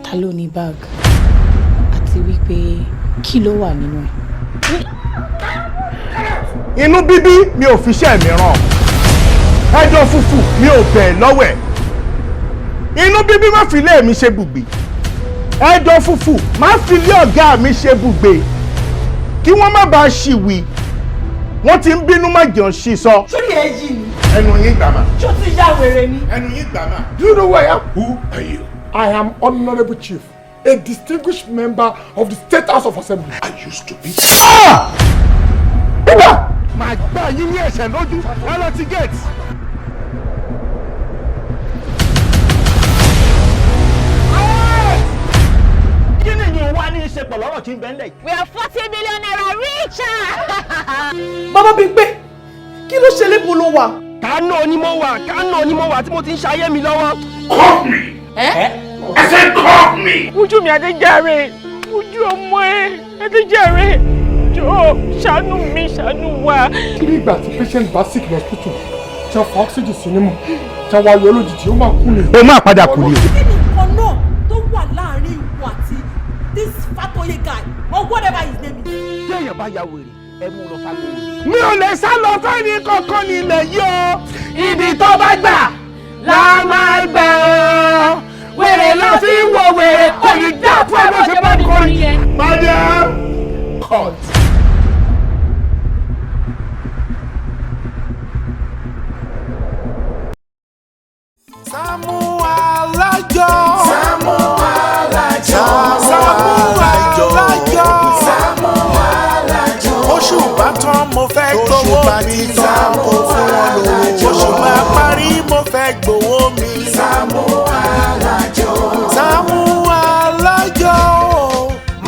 ta ló ní bag àti wípé kí ló wà nínú ẹ̀. Inú bíbí mi ò fi iṣẹ́ mi ràn. Ẹjọ́ fùfù mi ò bẹ̀ lọ́wọ́ ẹ̀. Inú bíbí má fi ilé mi ṣe bùgbé. Ẹjọ́ fùfù má fi ilé ọ̀gá mi ṣe bùgbé. Kí wọ́n má bàa ṣìwì. Wọ́n ti ń bínú má jẹun ṣì sọ. Sórí ẹ yìí ni. Ẹnu yín gbà má. Ṣó ti yá wèrè ni? Ẹnu yín gbà má. Do you know who I am? Who are you? I am Honorable Chief, a distinguished member of the State House of Assembly. I used to be. Bíbá! Màá gbá yín ní ẹ̀ṣẹ̀ lójú. Ẹ lọ ti gate. Kí ni ìyẹn wá ní í ṣe pẹ̀lú ọ̀rọ̀ tí ń bẹ ńlẹ̀ yìí? We are 40 million naira richer. Bàbá Bímpé, kí ló ṣe lébo ló wà? Kánò ni mo wà tí mo ti ń ṣayé mi lọ́wọ́. Call me! I said call me! Ojú mi Adéjàre, ojú ọmọ ẹ Adéjàre, jọ̀ọ́ ṣàánú mi ṣàánú wa. Kí ni ìgbà tí patient bá sick ní hospital tí wọ́n fa oxygen sí nímú tí wọ́n ayọ̀ lójijì ó máa kú ni. O máa padà kú ni o. Kí ni nǹkan náà tó wà láàrin ìwọ àti this Fatoye guy or whatever his name is? Tí èèyàn bá ya wèrè, ẹ mú lọ sáko wèrè. Mi ò lè sá lọ fẹ́ni kankan nílẹ̀ yìí o. Ibi tó bá gbà la máa gbà ọ́. Wèrè lọ fi ń wo wèrè kò ní dá fún ẹ bó ṣe bá kọrin. Madam court. SAAMU ALAJO. SAAMU ALAJO. SAAMU ALAJO. Oṣù bá tán mo fẹ́ gbowó mi. SAAMU ALAJO. Oṣù máa parí mo fẹ́ gbowó mi. SAAMU ALAJO. SAAMU ALAJO.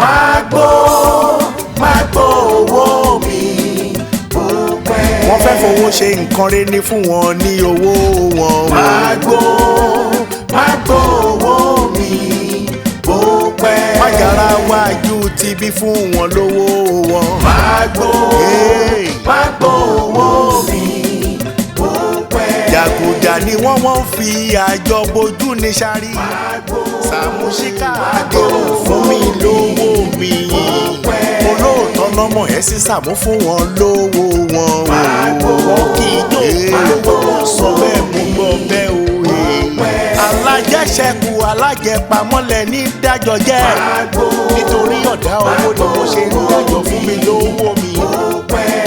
Máa gbowó mi. Wọ́n fẹ́ fowó ṣe nǹkan rẹ̀ ní fún wọn ní owó wọn. Máa gbowó mi bó pẹ́. Má yára wájú ti bí fún wọn lówó wọn. Máa gbowó mi bó pẹ́. Jàgùjà ni wọ́n fi àjọ bojú ní sáré. SAAMU ṣíkà àdéhùn fún mi lówó mi. Olóòótọ́ lọ́mọ ẹ̀ sí SAAMU fún wọn lówó wọn. Wọ́n kì í jó sọ bẹ́ẹ̀ mú gbọ́ bẹ́ẹ̀ o. Alájẹṣẹ́kù alájẹpamọ́lẹ̀ ní dájọ́ jẹ́. Nítorí ọ̀dá owó ni mo ṣe ń dájọ́ fún mi lówó mi.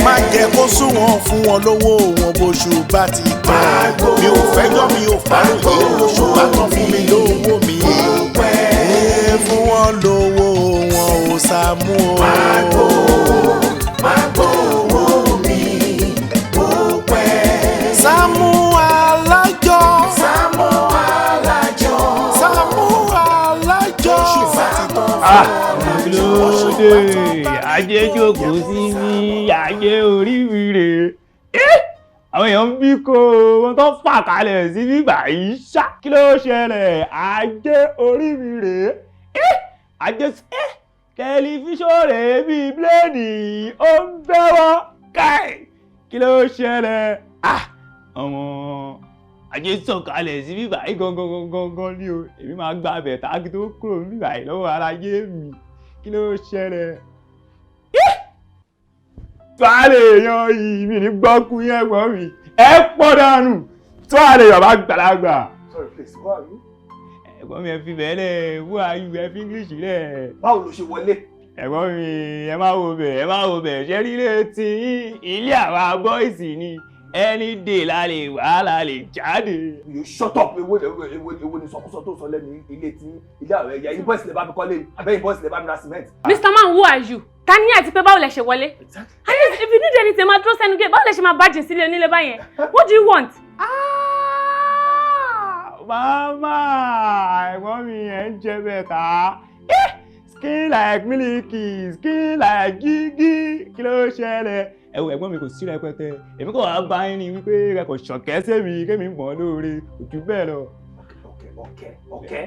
Má jẹ́ kó sún wọn fún wọn lówó wọn bóṣù bá ti tán. Mi ò fẹ́jọ́ mi ò fàròyé oṣù bá tán fún mi lówó mi. Fún wọn lówó wọn ò SAAMU o. Má gbowó mi bó pẹ́. SAAMU ALAJO. SAAMU ALAJO. SAAMU ALAJO. Lóde ajé jókòó sí mi ajé orí mi rè. Àwọn èèyàn ń bí kó wọn tó fà kalẹ̀ sí bíbà yìí ṣá. Kí ló ṣẹlẹ̀? Ajé orí mi rè. Ajé tẹlifíṣọ̀n rẹ̀ bíi bíléèdì ó ń bẹ́wọ́ káì. Kí ló ṣẹlẹ̀? Ọmọ ajé sọ̀kalẹ̀ sí bíbà yìí gangan ni o. Èmi máa gba abẹ̀ táàgì tó kúrò ní bíbà yìí lọ́wọ́ aráyé mi. Kí ló ṣẹlẹ̀? Tuwálé èèyàn yìí mi ní gbọ́kú yẹn gbọ́ mi. Ẹ pọ̀ dànù. Tuwálé bàbá gbàlagbà. Sorry please, who are you? Ẹ̀gbọ́n mi ẹ fi bẹ́ẹ̀ lẹ̀ who are you ẹ fi English lẹ̀. Báwo ló ṣe wọlé? Ẹ̀gbọ́n mi ẹ má wo bẹ̀ ṣé rí létí ilé àwa bọ́ìsì ni any day la lè wá la lè jáde. You shut up. Èwo ni sọkúsọ tó sọ lẹ́nu ilé tí ilé àwọn ẹ̀yà yìí bọ́ọ̀sì lè bá mi kọ́lé abẹ́yìn bọ́ọ̀sì lè bá mi ra cement. Mr. Man, who are you? Ta ni àti pé báwo lẹ ṣe wọlé? At least if you need anything, máa dúró sẹ́nu gate. Báwo lẹ ṣe máa bàjẹ́ sílé onílé báyẹn? What do you want? Mama, ẹ̀gbọ́n mi ẹ̀ ń jẹ bẹ́ta. Skin like milky, skin like gigi. Kí ló ṣẹlẹ̀? Ẹ wo ẹ̀gbọ́n mi kò sí rẹpẹtẹ. Èmi kò wá bá yín ni wípé ẹ kò ṣọ̀kẹ́ sẹ́mi kémi mọ̀ lóore ojú bẹ́ẹ̀ lọ. Okay.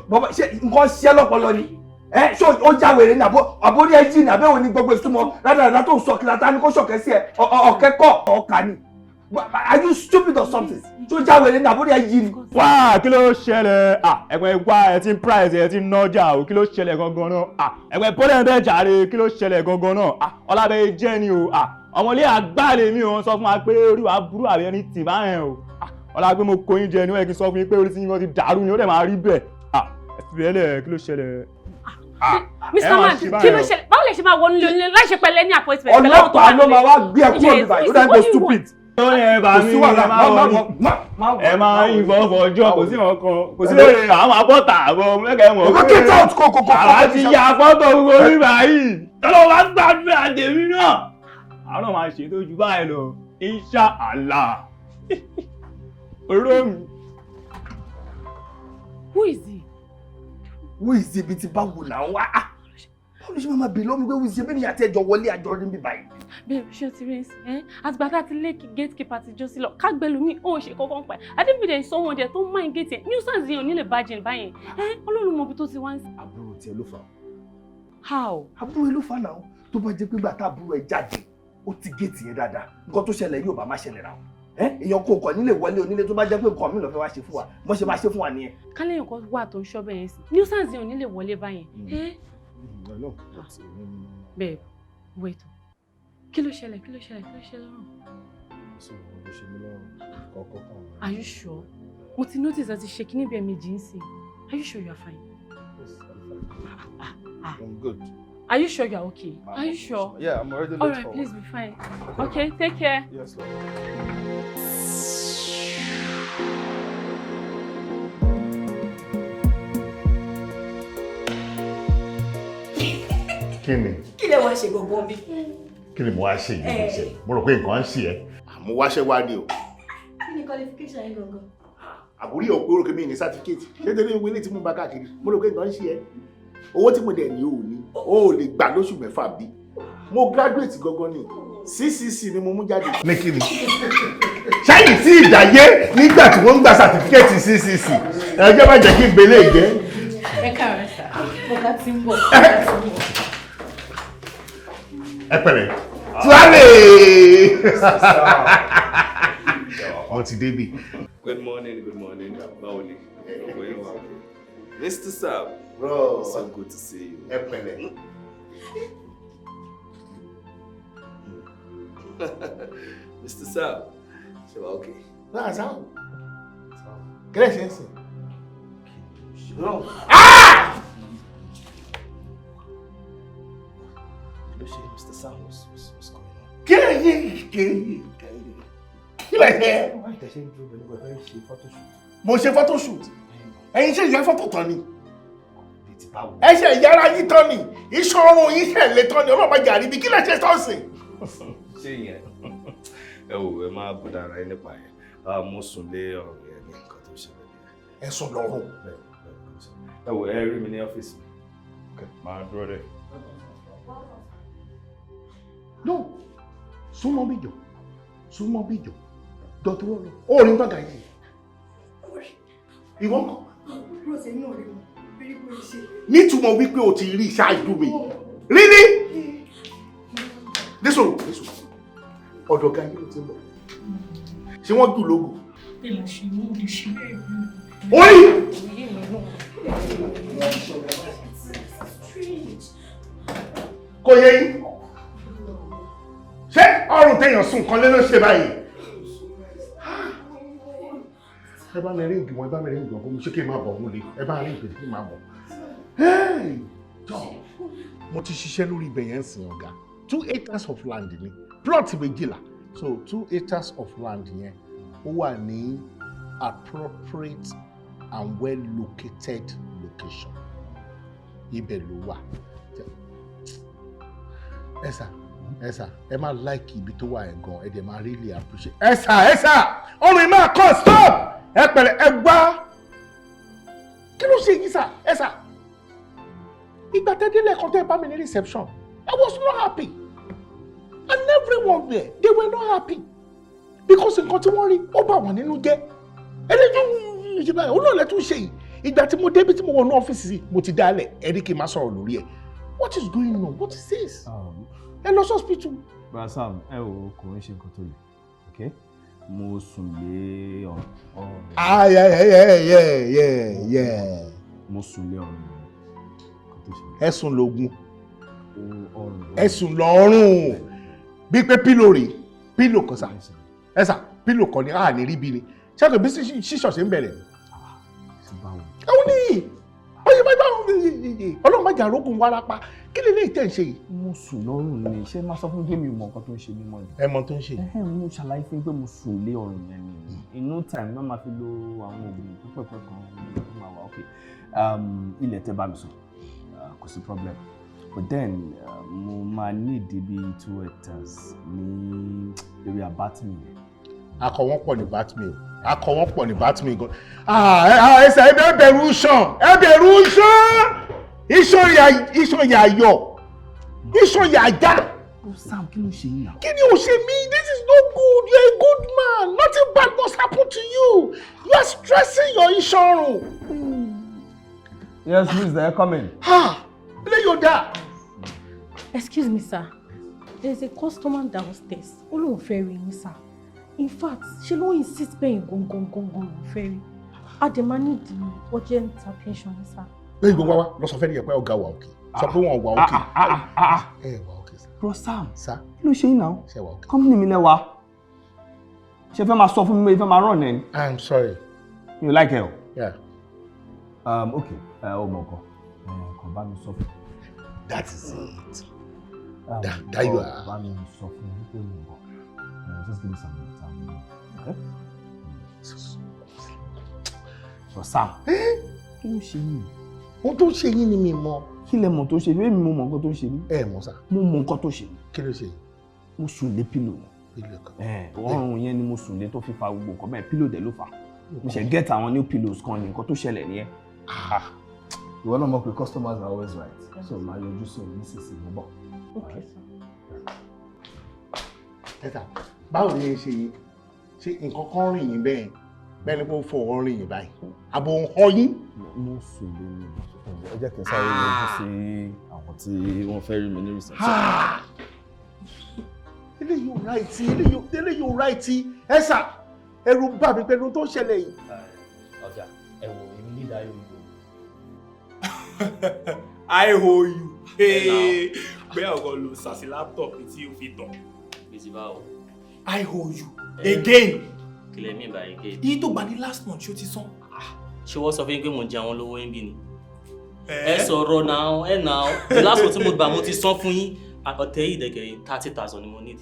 Bàbá ṣe nǹkan ṣiṣẹ́ lọ́pọlọ ni. Ṣé ó jáwèrè ní àbórí ẹjí ní àbẹ́wò ní gbogbo ìtumọ̀ rádaràdà tó ń sọ kí látà ní kó ṣọ̀kẹ́ sí ẹ ọ̀kẹ́kọ̀ ọ̀kà ni. Are you stupid or something? tó jáwé ní nàbórí ayé ni. wá kí ló ṣẹlẹ̀ ẹ̀gbọ́n wá ẹ ti ń price ẹ ti ń nọ́jà o kí ló ṣẹlẹ̀ gangan náà ẹ̀gbọ́n bọ́lẹ̀ bẹ́ẹ̀ jàre kí ló ṣẹlẹ̀ gangan náà ọlábẹ́ jẹ́ ni o ọmọlé àgbàlẹ̀ mi ò sọ fún wa pé orí wa burú àbí ẹni tì bá yẹn o ọlábẹ́ mo kó yín jẹ ni wọ́n kí sọ fún yín pé orí tí yín ti dàrú ni ó dẹ̀ máa rí bẹ́ẹ̀ ẹ̀sìbẹ̀lẹ̀ kí ló ṣẹlẹ̀. Mr. Man kí ló ṣẹlẹ̀ báwo lè ṣe máa wọnú lónìí láì ṣe pẹ̀lẹ́ ní appointment. ọlọ́pàá ló máa wá gbé ẹ kúrò níbà yóò dá gbé stupid. ó yẹ bá mi ẹ máa ń ìbọn fọjọ́ kò sí ọkàn kò sí lóore àwọn abọ́tà àbọ̀ mẹ́kẹ́ mọ̀ pé get out kókó. àwa ti ya fọ́tò gbogbo níbà yìí tọ́lọ́ wá gbàdúrà àdèmí náà àwọn máa ṣètò jù báyìí lọ insha Allah olómi. Who is he? Who is he bí ti bá wù náà wá? Báwo ló ṣe máa bèèrè lọ́mú pé who is he bí ni àti ẹjọ́ wọlé àjọ rí mi báyìí? Babe, ṣé o ti rí ẹ́? Àtìgbà tá a ti lé gatekeeper ti jó sí lọ, kágbẹ́lu mi ò ṣe kọ́kọ́ pa ẹ̀. Adébídẹ̀ sọ́wọ́n jẹ tó ń máa ń gate yẹn, nuisance yẹn ò ní lè bàjẹ́ báyẹn. Ọlọ́run mọ ibi tó ti wá ń sìn. Àbúrò tiẹ̀ ló fà á. How? Àbúrò ló fà á náà tó bá jẹ́ pé gbà tá àbúrò ẹ̀ jáde, ó ti gate yẹn dáadáa. Nǹkan tó ṣẹlẹ̀ yóò bá má ṣẹlẹ̀ náà. Èèyàn kò kàn nílé wọlé onílé tó bá jẹ́ pé nǹkan mi ló fẹ́ wá ṣe fún wa bó ṣe máa ṣe fún wa nìyẹn. Kálẹ̀yìn kan wà tó ń ṣọ́ bẹ́ẹ̀ sí nuisance yẹn ò ní lè wọlé báyẹn. Babe, wait. Kí ló ṣẹlẹ̀ lọ́rùn? Are you sure? Mo ti notice that ṣe kíní bí ẹ̀mejì ń sìn. Are you sure you are fine? I'm good. Are you sure you are okay? Are you sure? Yeah, I'm already late. All right, please be fine. Okay, take care. Yes, sir. Kí lẹ wá ṣe gbọ̀ngbọ̀n bí? Kí ni mo wá ṣe yìí ṣe? Mo rò pé nǹkan ń ṣe ẹ́. Mo wáṣẹ́ wá ní o. Kí ni qualification yín gangan? Àbúrí ọ̀pọ̀ orúkọ mi ní certificate. Ṣé torí ìwé ilé tí mo bá káàkiri? Mo rò pé nǹkan ń ṣe ẹ́. Owó tí mo dẹ̀ ní ò ní. O ò lè gbà lóṣù mẹ́fà bí. Mo graduate gangan ni. CCC ni mo mú jáde. Ní kí ni? Ṣáyìn tí ìdáyé nígbà tí wọ́n ń gba certificate CCC. Ẹjọ́ bá jẹ́ kí n gbélé ìjẹ́. Ẹ káàárọ̀ sà, ọ̀gá ti ń bọ̀. Ẹ pẹ̀lẹ́. Tuale! Wọ́n ti débì. Good morning. Bowale. Mr. Sam. Bro, so good to see you. Ẹ pẹ̀lẹ́. Mr. Sam. So okay. Náà sáà. Kílẹ̀ ṣe ń sìn. Mr. Sam, what's going on? Kí lẹ̀ ṣe? Why does he do when we're ṣe photoshoot? Mo ṣe photoshoot. Ẹ̀yin ṣe ìyá fọ́tò tán ni. Ẹ ṣe ìyára yín tán ni. Ìṣòro yín ṣe lè tán ni. Ọlọ́pàá jàrí bí kí lẹ̀ ṣe tọ́sìn. Ṣé ìyẹn? Ẹ wò ẹ máa bọ̀ dára ẹ nípa yẹn. Mo sùn lé ọ̀rọ̀ yẹn ní nǹkan tó ṣẹlẹ̀ ní. Ẹ sùn lọ́rùn. Ẹ wò ẹ rí mi ní ọ́fíìsì mi. máa dúró dẹ̀. No, súnmọ́ bí jọ. Dọ̀tí wọ́n lọ. Ó rí ń tọ́ka yìí. Ìwọ́n kọ́. Nítumọ̀ wípé o ti rí ṣáájú mi. Really? Nísòrò. Ọ̀dọ̀ ga yìí ló ti ń bọ̀. Ṣé wọ́n jù lógo? Orí! Kò yẹ yín. Ṣé ọrùn téèyàn sùn kan lé ló ṣe báyìí? Ẹ bá mi rí ìgbìmọ̀ fún mi ṣé kí n máa bọ̀ wọlé. Ẹ bá rí ìgbìmọ̀ kí n máa bọ̀. Jọ, mo ti ṣiṣẹ́ lórí ibẹ̀ yẹn sìn ọ̀gá. 2 acres of land ni. Plot méjìlá. So 2 acres of land yẹn ó wà ní appropriate and well located location. Ibẹ̀ ló wà. Ẹ sà, ẹ máa like ibi tó wà ẹ̀ gan, ẹ dẹ̀ máa really appreciate. Ẹ sà, ọrùn ìmọ̀ kan stop! Ẹ pẹ̀lẹ́, ẹ gbá. Kí ló ṣe yìí sà? Ẹ sà. Ìgbà tẹ́ délé kan tẹ́ bá mi ní reception, I was not happy. And everyone there, they were not happy. Because nǹkan tí wọ́n rí, ó bà wọ́n nínú jẹ́. Ẹlẹ́jọ́ ìṣẹ́ báyìí, olóòlẹ̀ tún ṣe yìí. Ìgbà tí mo débi tí mo wọ ní ọ́fíìsì, mo ti dálẹ̀, ẹ rí kí n má sọ̀rọ̀ lórí ẹ̀. What is going on? What is this? Ẹ lọ sí hospital. Brother Sam, ẹ ò kò ń ṣe nǹkan tó le, okay? mo sùn lé ọ̀rọ̀. Yeah. Mo sùn lé ọ̀rọ̀. Ẹ̀sùn lógún. Ẹ̀sùn lọ́rùn. Bí pé pílò rè, pílò kan sá. Ẹ sá, pílò kan ni a ní rí bí ni. Ṣé kò bí ṣíṣọ̀ṣe ń bẹ̀rẹ̀ ni? Ẹ̀wọ̀n ni. Ọlọ́run má jà rógùn wárápá. Kí lè lè tẹ̀ ń ṣe yìí? Mo sùn lọ́rùn ni. Ṣé máa sọ fún pé mi ò mọ nǹkan tó ń ṣe mí mọ́ ni? Ẹ mọ tó ń ṣe. Mo ṣàlàyé fún pé mo sùn lé ọ̀rùn yẹn ni. In no time má máa fi lo àwọn oògùn pẹ́pẹ́pẹ́ kan tó máa wà okay. Ilẹ̀ tẹ́ bá mi sọ, kò sí problem. But then mo máa need bí 2 hectares ní area Batmi. Akọ wọn pọ̀ ní Batmi o. Akọ wọn pọ̀ ní Batmi gan. Ẹsẹ̀ ẹ bẹ̀rù ṣan. Ẹ bẹ̀rù ṣan. Iṣan yà yọ. Iṣan yà já. Sam, kí ló ṣe yín náà? Kí ni o ṣe mí? This is no good. You're a good man. Nothing bad must happen to you. You are stressing your iṣan run. Yes, please, they're coming. Ilé yóò dá. Excuse me, sir. There's a customer downstairs. Ó lóun fẹ́ rí yín, sir. In fact, she ló insist pé gangan ló fẹ́ rí. A dẹ̀ máa need urgent attention, sir. Lẹ́yìn gbogbo wa lọ sọ fẹ́ rí ẹ pé ọ̀gá wa òkè. Sọ pé wọ́n wà òkè. Ẹ wà òkè sir. Bro Sam, sir. Kí ló ṣe yín náà? Ṣé wà òkè? Company mi lẹ́wà. Ṣé fẹ́ máa sọ fún mi pé fẹ́ máa run ẹ̀? I'm sorry. You like it? Yeah. Okay. Ọmọ ọkọ. Kò bá mi sọ fún. That is it. That you are. Bá mi sọ fún mi pé mo bọ̀. Just give me some time. Okay? Bro Sam. Kí ló ṣe yín? Ohun tó ṣe yín ni mi mọ̀. Kí lẹ mọ̀ tó ṣe mí? Èmi mo mọ̀ nǹkan tó ṣe mí. Ẹ mọ̀ sá. Mo mọ̀ nǹkan tó ṣe mí. Kí ló ṣe? Mo sùn lé pílò ni. Pílò kan. Ọrùn yẹn ni mo sùn lé tó fi fa gbogbo nǹkan bẹ́ẹ̀ pílò dẹ̀ ló fà. Mo ṣe get àwọn new pillows kan ní nǹkan tó ṣẹlẹ̀ nìyẹn. Ìwọ náà mọ̀ pé customers are always right. So máa yọjú sí òun nísinsìnyí bọ̀. Okay, sir. Ẹ̀ta, báwo ni ẹ ṣe yín? Ṣé nǹkan kan rìn yín bẹ́ẹ̀? Bẹ́ẹ̀ ni kò fọwọ́ rìn yín báyìí. Àbò ń họ yín. Mo sùn lé ní ẹ jẹ́ kí n sáré lójú sí àwọn tí wọ́n fẹ́ rí mi ní reception. Eléyìí ò ráìtì, eléyìí ò ráìtì. Ẹ sà, ẹ̀rù bà mí pẹ̀lú tó ṣẹlẹ̀ yìí. Ọ̀gá, ẹ wò èmi ní ìdáyọ̀ ìbò. I owe you. Bẹ́ẹ̀ ọ̀gọ́ lo sàṣì láptọ̀pù tí o fi tàn. Bísí báwo? I owe you. Again. Kílẹ̀ mi báyìí again. Iye tó gbà ní last month ṣó ti san. Ṣé wọ́n sọ fún yín pé mo jẹ àwọn lówó yín bí ni? Ẹ sọ̀rọ̀ náà, ẹ náà. The last one tí mo gbà mo ti san fún yín. Ọ̀tẹ̀ yìí dẹ̀gẹ̀ 30,000 ni mo need.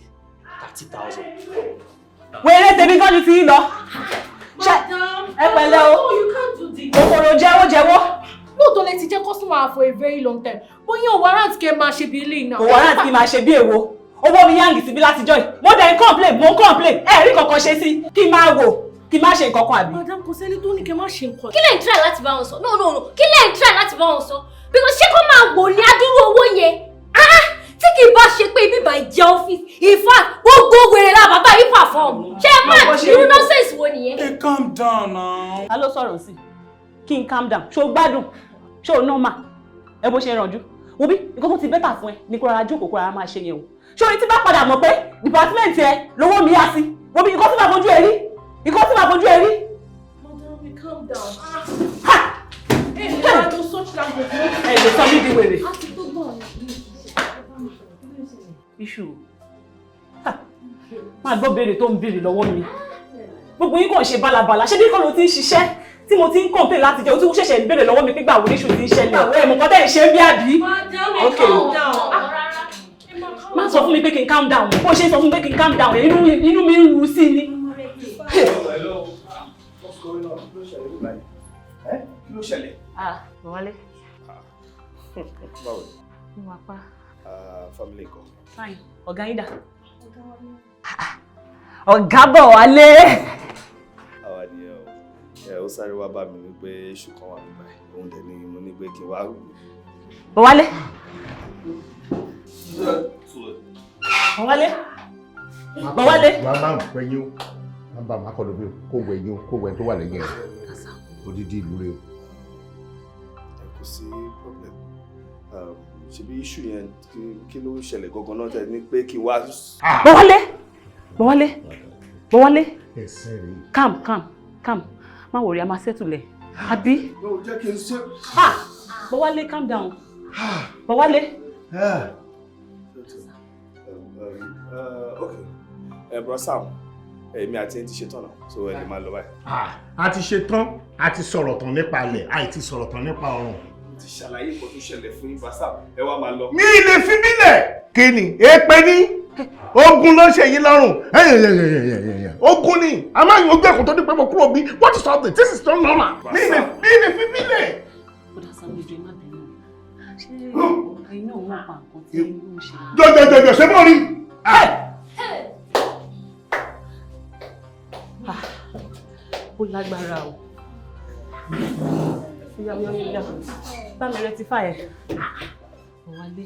30,000. Wèrè tèmi kọ́ ju ti lọ. Ẹ pẹ̀lẹ́ o. No, you can't do this. Kòkòrò jẹ́wọ́. Lóòótọ́ lẹ ti jẹ́ customer for a very long time. Bóyá ò warrant kẹ́ máa ṣe bí eléyìí náà. Kò warrant kí n máa ṣe bí èwo. Owó mi yáǹgì síbi látijọ́ yìí. Mo dẹ̀ ń complain. Ẹ rí kankan ṣe sí. Kí n máa wò. Kí n má ṣe nǹkan kan àbí. Madam, kò sẹ́ni tó ní kẹ́ má ṣe nǹkan. Kí lẹ̀ ń try láti bá wọn sọ? No. Kí lẹ̀ ń try láti bá wọn sọ? Because ṣé kó máa wò ní adúrú owó yẹn? Tí kì í bá ṣe pé ibi ìbà ìjẹ́ ọ́fíìsì. In fact, gbogbo wèrè la bàbá yìí perform. Ṣé ẹ máa irú nonsense wo nìyẹn? Hey, calm down now. Ta ló sọ̀rọ̀ sí? Kí n calm down. Ṣó gbádùn? Ṣó normal? Ẹ bó ṣe rànjú. Wo bí nǹkan tó ti bẹ́tà fún ẹ ní kó rárá jókòó kó rárá máa ṣe yẹn o. Ṣé orí tí bá padà mọ̀ pé department ẹ lówó mi yá sí? Wo bí nǹkan tí màá fojú ẹ rí? Madam, calm down. Ẹ lè lo such language. Ẹ lè sọ mí di wèrè. A ti tó gbọ́ ọ̀rẹ́. Iṣu. Máa gbọ́ béèrè tó ń béèrè lọ́wọ́ mi. Gbogbo yín kàn ṣe bálabàla. Ṣé bí kọ́ ló ti ń ṣiṣẹ́ tí mo ti ń complain láti jẹ́ o tí ó ṣẹ̀ṣẹ̀ ń béèrè lọ́wọ́ mi pé gbà wo ní iṣu ti ń ṣẹlẹ̀. Ẹ mọ̀ kọ́ tẹ́ ẹ̀ ṣe ń bí àbí. Madam, calm down. Má sọ fún mi pé kí n calm down. Bó ṣe sọ fún mi pé kí n calm down. Inú mi ń ru sí ni. Hello. What's going on? Kí ló ṣẹlẹ̀? Bowale. Báwo? Mo wà pa. Family kan. Fine. Ọ̀gá yín dà. Ọ̀gá Bowale. Àwa nìyẹn o. Ó sáré wá bá mi wípé iṣu kan wà nígbà yìí. Òun dẹ̀ ni mo ní pé kí n wá. Bowale. Bowale. Máa wẹ̀yìn o. Máa bá máa kọ̀dọ̀ bí o. Kó wẹ̀yìn o. Kó wẹ̀yìn tó wà lẹ́yìn ẹ̀. Odidi ìlú rẹ o. Kò sí problem. Ṣebí iṣu yẹn kí ló ṣẹlẹ̀ gangan náà tẹ̀ ní pé kí n wá. Bowale. Calm. Má worry, a máa settle. Àbí? No, jẹ́ kí n ṣe. Bowale, calm down. Bowale. Okay. Bro Sam, èmi àti ẹni ti ṣetán náà, so ẹ lè máa lọ báyìí. A ti ṣetán, a ti sọ̀rọ̀ tán nípa ilẹ̀, a ti sọ̀rọ̀ tán nípa ọ̀run. Mo ti ṣàlàyé nǹkan tó ṣẹlẹ̀ fún yín, Bro Sam, ẹ wá máa lọ. Mi lè fi bílẹ̀. Kí ni? Èpè ni. Ogun ló ṣe yín lọ́rùn. Ogun ni. A máa yọ ọgbẹ́ ẹ̀kọ́ tó ní pé mo kúrò bí. What is all this? This is not normal. Mi lè fi bílẹ̀. Bọ́dà Sam lè jọ iná bínú. Ṣé ẹ̀yin náà wọ́n pa nǹkan tí ó ń ṣe? Jọjọjọjọ ṣé mo rí? Ó lágbára o. Yá. Bá mi rectify ẹ̀. Bowale.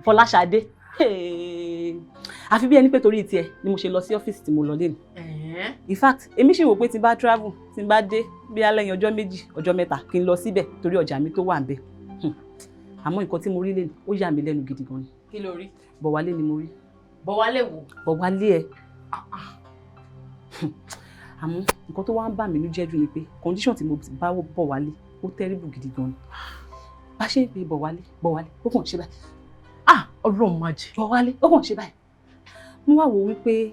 Fọláṣadé. Àfi bí ẹni pé torí tiẹ̀ ni mo ṣe lọ sí ọ́fíìsì tí mo lọ lẹ́nu. In fact, èmi ṣì wò pé tí n bá travel, tí n bá dé bí alẹ́yìn ọjọ́ 2, ọjọ́ 3 kí n lọ síbẹ̀ torí ọjà mi tó wà ńbẹ̀. Àmọ́ nǹkan tí mo rí lẹ́nu ó yà mí lẹ́nu gidi gan ni. Kí ló rí? Bowale ni mo rí. Bowale wo? Bowale ẹ. Àmọ́ nǹkan tó wá ń bà mí nínú jẹ́ jù ni pé condition tí mo bá Bowale ó terrible gidi gan ni. Bá ṣe ń pe Bowale ó kàn ṣe báyìí. Ọlọ́run má jẹ́. Bowale ó kàn ṣe báyìí. Mo wá wò wípé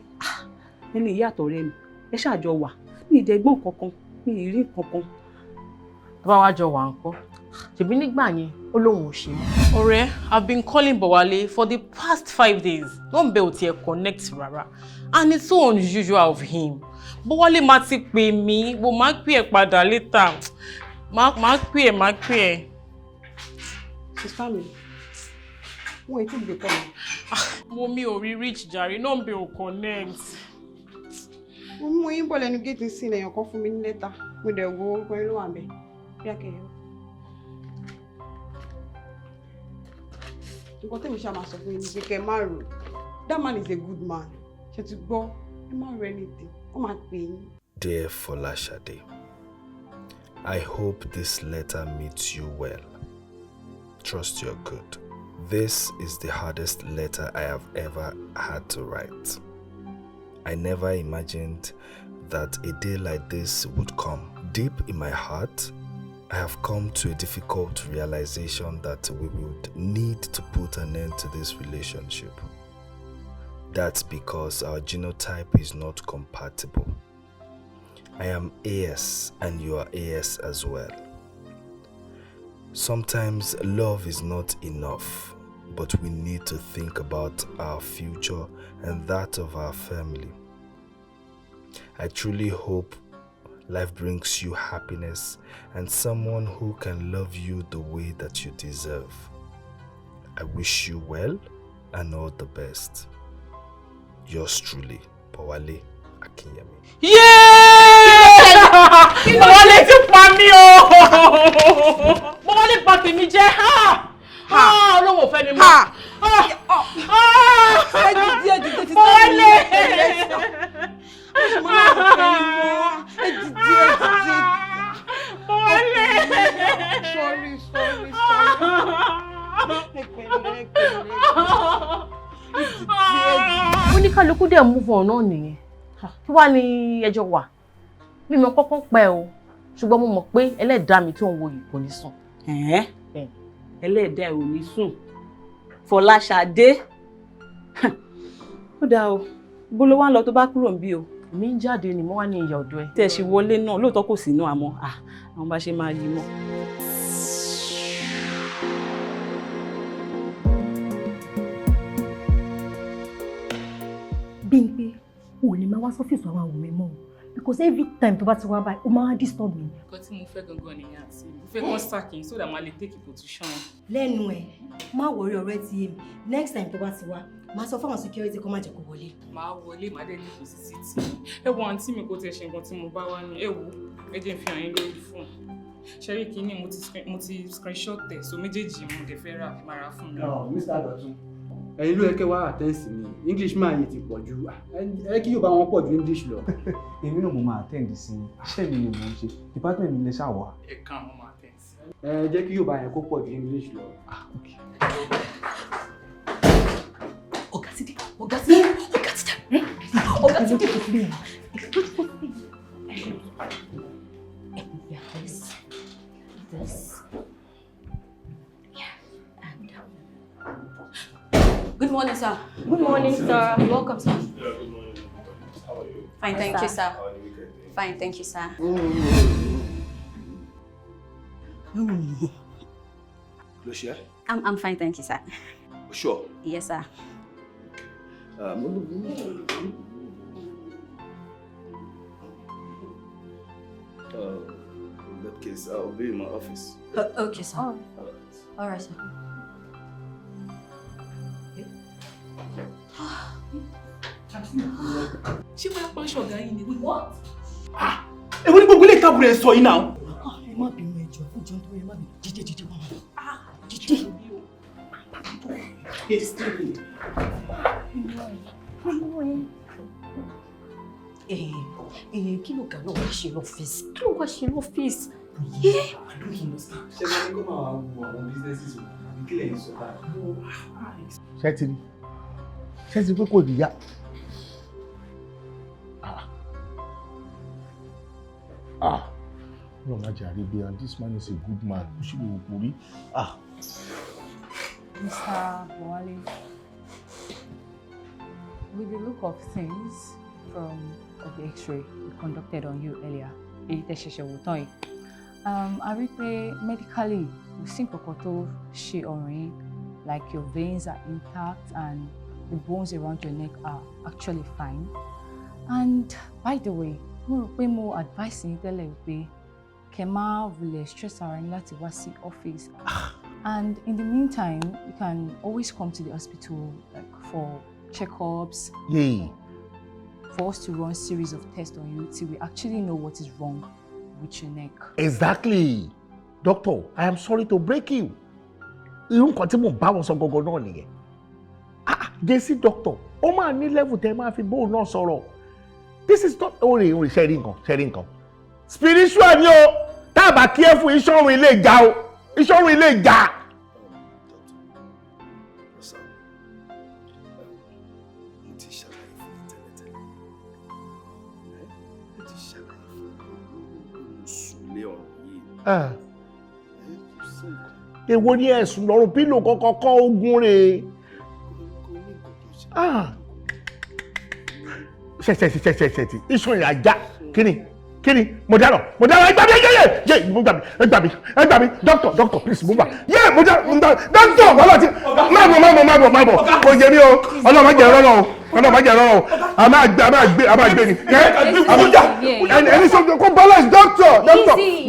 ẹni ìyàtọ̀ rẹ ni ẹ ṣáàjọ wà ní ìdẹ́gbọ́n kankan ní ìrí kankan. Bá wá jọ wà ńkọ́. Ṣebí nígbà yẹn ó lóun ò ṣe mọ́. Ọ̀rẹ́, I've been calling Bowale for the past 5 days. Nọ́mbẹ̀ ò tiẹ̀ connect rárá. And it's so unusual of him. Bowale máa ti pè mí, mo máa pè ẹ́ padà later. Máa pè ẹ́. Sister mi. Wọ́n ètò ìgbè kọ́ mi. Mo mi ò rí reach jàre, nọ́mbẹ̀ ò connect. Mo mú yín bọ̀ lẹ́nu géètì sí ilẹ̀ kan fún mi ní lẹ́tà. Mo dẹ̀ wo orúkọ yín ló wà ńbẹ̀. Bí akẹ́yẹ. Nǹkan tẹ́mi ṣá máa sọ fún yín ni pé kẹ́ ẹ má rò. That man is a good man. Ṣé ti gbọ́? Ẹ má rò anything. Ó máa pè yín. Dear Folashade, I hope this letter meets you well. Trust you're good. This is the hardest letter I have ever had to write. I never imagined that a day like this would come. Deep in my heart, I have come to a difficult realization that we would need to put an end to this relationship. That's because our genotype is not compatible. I am AS and you are AS as well. Sometimes love is not enough, but we need to think about our future and that of our family. I truly hope life brings you happiness and someone who can love you the way that you deserve. I wish you well and all the best. Yours truly, Bowale Akinyemi. Yeah! Bowale ti pa mí o! Bowale pa tèmi jẹ́. Ọlọ́run ò fẹ́ mi mọ́. Ẹ dìde ti Bowale! Sorry. Oníkálukú dẹ̀ move on náà nìyẹn. Kí wá ní ẹjọ́ wà? Mi mọ̀ kọ́kọ́ pẹ́ o, ṣùgbọ́n mo mọ̀ pé ẹlẹ́dàá mi tó ń wo yìí kò ní sùn. Ẹlẹ́dàá ò ní sùn. Fọláṣadé. Ó dáa o. Bó ló wá ń lọ tó bá kúrò níbí o? Mi ń jáde ni mo wá ní ìyá ọ̀dọ̀ ẹ. Tẹ́ ṣe wọlé náà lóòótọ́ kò sí inú àmọ́ àwọn bá ṣe máa yí mọ́. Bímpé, o lè máa wá sọ́fíìsì àwọn àwọn mi mọ́ because every time tó bá ti wá báyìí ó máa disturb mi. Nǹkan tí mo fẹ́ gangan nìyẹn àti mo fẹ́ kàn sacking so that ma lè take a position. Lẹ́nu ẹ̀ má worry ọ̀rẹ́ ti yé mi next time tó bá ti wá máa sọ fáwọn security kó má jẹ́ kó wọlé. Máa wọlé màá dẹ̀ ní kò sí sí tí. Ẹ wo àǹtí mi kò tẹ̀ ṣe nǹkan tí mo bá wá ní ẹ wo ẹ jẹ́ n fi hàn yín lórí fóònù. Ṣẹ́rí kínní mo ti screenshot ẹ̀ so méjèèjì mo dẹ̀ fẹ́ rà máa rà fún mi. Mr. Dọ̀tun, ẹ̀yin ló yẹ kẹ́ wá àtẹ́ǹsì mi English máa yìí ti pọ̀ ju ẹ kí Yorùbá wọn pọ̀ ju English lọ. Èmi náà mo máa attend sí i, iṣẹ́ mi ni mo ń ṣe, department mi lè ṣàwọ̀. Ẹ̀ka mo máa attend sí. Jẹ́ kí Yorùbá yẹn kó pọ̀ ju English lọ. Ọ̀gá ti dé. Ọ̀gá ti dé. This. Yeah. And good morning, sir. Good morning, sir. Welcome, sir. Yeah, good morning. How are you? Fine, thank you, sir. How are you? Fine, thank you, sir. Lucia? I'm fine, thank you, sir. Sure. Yes, sir. In that case, I'll be in my office. Okay, sir. All right, sir. Ṣé wọ́n á pa aṣọ ọ̀gá yìí ni? What? Èwo ni gbogbo ilé ìtàbùrù ẹ̀ sọ yìí náà? Ẹ má bínú ẹjọ́ nítorí ẹ má bínú. Jíde wá. Jíde. Kí ló ga náà wá ṣe lọ́fíìsì? Kí ló wá ṣe lọ́fíìsì? I don't understand. Ṣé máa ní kó máa wo àwọn businesses o? Àbí kí lẹ́yìn sọ báyìí? Ṣé ti pé kò níyà? No, Majari, and this man is a good man. You should be worried. Mr. Bowale, with the look of things from the X-ray we conducted on you earlier, I rí pé medically we see nǹkan tó ṣe ọrùn yín, like your veins are intact and the bones around your neck are actually fine. And by the way, mo rò pé mo advice yín tẹ́lẹ̀ pé kẹ́ má wulẹ̀ stress ara yín láti wá sí office. And in the meantime, you can always come to the hospital for checkups. Yeah. For us to run a series of tests on you till we actually know what is wrong with your neck. Exactly. Doctor, I am sorry to break you. Irú nǹkan tí mo bá wọn sọ gangan náà nìyẹn. Jesse doctor, ó máa ní level tẹ́ máa fi bóun náà sọ̀rọ̀. This is not only sharing nǹkan. Spiritual ni o. Tá bá careful ìṣọ̀run ilé ìjà o. Ìṣọ̀run ilé ìjà. Èwo ni ẹ̀sùn lọ́rùn pílò kọ́kọ́ kọ́ ogun rẹ̀. Ṣẹ̀ṣẹ̀ iṣan ìyàjá kíni mo dáná ẹgbà mi doctor please move back mo dáná doctor wọ́n ti má bọ̀ kò yẹ mi o ọlọ́mọ jẹ́ rọ́rọ́ o a máa gbé ni ẹni sọ kó balance doctor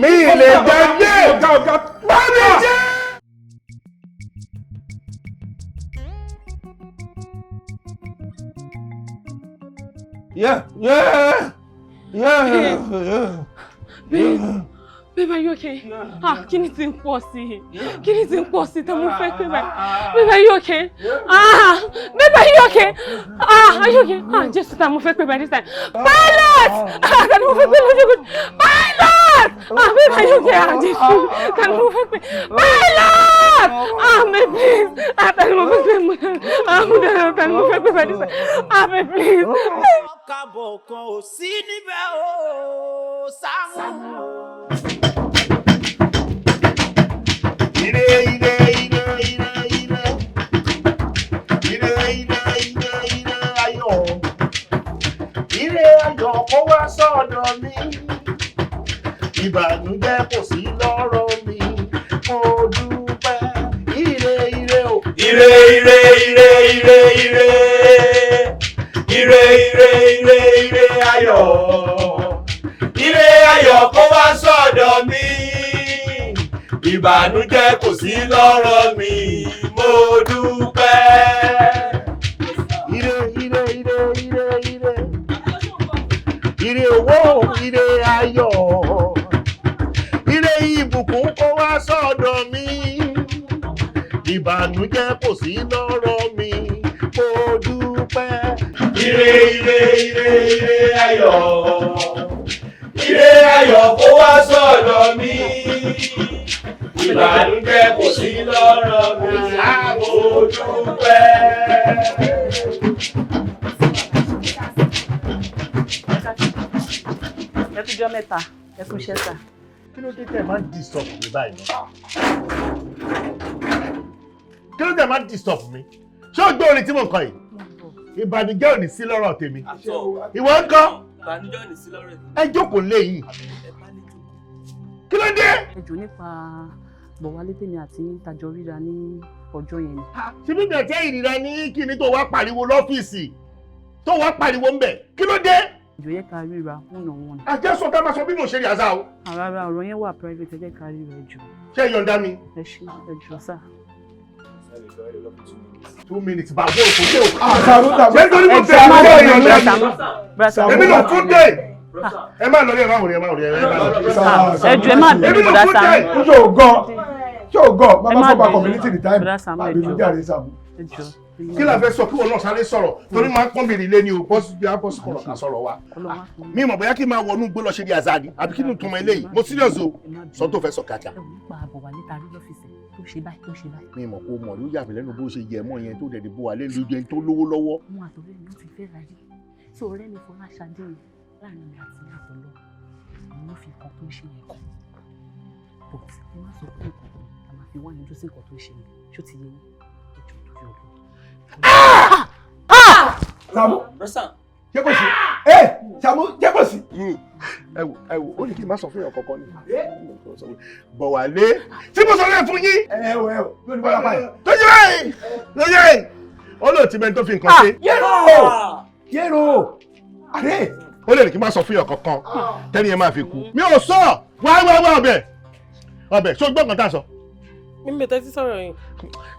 mi lè jẹ́ bá mi jẹ́. Babe, are you okay? Kí ni tí ń pọ̀ sí? Kí ni tí ń pọ̀ sí? Tá mo fẹ́ pé báyìí. Babe, are you okay? Babe, are you okay? Are you okay? Jésù, tá mo fẹ́ pé báyìí this time. Pilot! Tá mo fẹ́ pé lójú kùn. Pilot! Babe, are you okay? Jésù, tá mo fẹ́ pé. Pilot! Babe, please. Tá mo fẹ́ pé mo. Tá mo fẹ́ pé báyìí this time. Babe, please. Kábọ̀ kan ò sí níbẹ̀ o, SAAMU. Ire ayọ̀ kó wá sọ́dọ̀ mi, ìbànújẹ́ kò sí lọ́rọ̀ mi, mo dúpẹ́. Ire o. Ire ayọ̀. Ire ayọ̀ kó wá sọ́dọ̀ mi, ìbànújẹ́ kò sí lọ́rọ̀ mi, mo dúpẹ́. Ire owó, ire ayọ̀, ire ìbùkún kó wá sọ́dọ̀ mi, ìbànújẹ́ kò sí lọ́rọ̀ mi, mo dúpẹ́. Ire ayọ̀, ire ayọ̀ kó wá sọ́dọ̀ mi, ìbànújẹ́ kò sí lọ́rọ̀ mi, mo dúpẹ́. Ẹ tún jọ́ mẹ́ta, ẹ kú iṣẹ́ sà. Kí ló dé tẹ́ máa ń disturb mi báyìí? Kí ló dé máa ń disturb mi? Ṣé o gbọ́ orin tí mo kọ yìí? Ìbànújẹ́ ò ní sí lọ́rọ̀ tèmi. Ìwọ ń kọ́? Ìbànújẹ́ ò ní sí lọ́rọ̀ tèmi. Ẹ jókòó léyìn. Kí ló dé? Ẹ jọ̀ọ́ nípa Bọ̀wálé tèmi àti tàjọ ríra ní ọjọ́ yẹn. Ṣé bí mi ò tẹ́ ìrìnà ní kí ni tó wá pariwo lọ́fíìsì? Tó wá pariwo ń bẹ̀? Kí ló dé? Ìjọ yẹ ká ríra one on one. Àjẹsọ ká máa sọ bí mo ṣe rí àṣà o. Rárá ọ̀rọ̀ yẹn wà private, ẹ jẹ́ ká ríra ẹ jọ̀ọ́. Ṣé yọ̀ǹda mi? Ẹ ṣé ẹ jọ̀ọ́ sà. 2 minutes bá bó òkú dé òkú. Ṣé nítorí mo fẹ́ ẹ máa lọ yọ̀ǹda. Èmi lọ fún dé. Ẹ má lọ rí ẹ má wòrí ẹ má wòrí ẹ má lọ. Ẹ jọ̀ọ́ ẹ má bínú bọ̀dá Sàámú. Ṣé o gọ̀? Bàbá fọ́ bá community the time. Àbínú jáde Sàámú. Ẹ jọ̀ọ́. Kí la fẹ́ sọ kí wọn náà sáré sọ̀rọ̀ torí máa ń pọ́n bèrè ilé ni o bọ́sì kọ̀rọ̀ ká sọ̀rọ̀ wa. Mi mọ̀ bóyá kí n máa wọnú gbó lọ ṣe di àzáàdì àbí kí n tún mọ eléyìí mo serious o sọ tó fẹ́ sọ kíákíá. Nípa Bọ̀wálé ta rí lọ́fíìsì tó ṣe báyìí tó ṣe báyìí. Mi mọ̀ kó mọ̀ ló yà mí lẹ́nu bó ṣe yẹ mọ́ yẹn tó dẹ̀dẹ̀ Bọ̀wálé lójú ẹni tó lówó lọ́wọ́. Mo àtọ̀rẹ́ mi ó ti fẹ́ ra yìí. Tí ọ̀rẹ́ mi fọlá ṣadé láàrin mi àti ìyàtọ̀ lọ. Mo ló fi nǹkan tó ń ṣe yẹn kàn. But ẹ má sọ pé nǹkan a máa fi wá yanjú sí nǹkan tó ń ṣe yẹn. Ṣó ti yẹ yín? Ẹ jọ̀ọ́ tó fi ọ̀dọ́. Sàámú. Jẹ́ kò sí. Sàámú jẹ́ kò sí. Ẹ wò ó ní kí n má sọ fún yàn kankan ni. Bọ̀wálé tí mo sọ lẹ́ẹ̀ fún yín. Yóò ní bọ́lá báyìí. Tó yẹ báyìí tó yẹ olóòtú mẹ́ni tó fi nǹkan ṣe. Yẹ́rò. Àdé. Ó lè ní kí n má sọ fún yàn kankan tẹ́ni yẹn máa fi kú. Mi ò sọ wá ọbẹ̀ ṣó gbọ́ nǹkan tá a sọ. Mímí tẹ́tí sọ̀rọ̀ yẹn.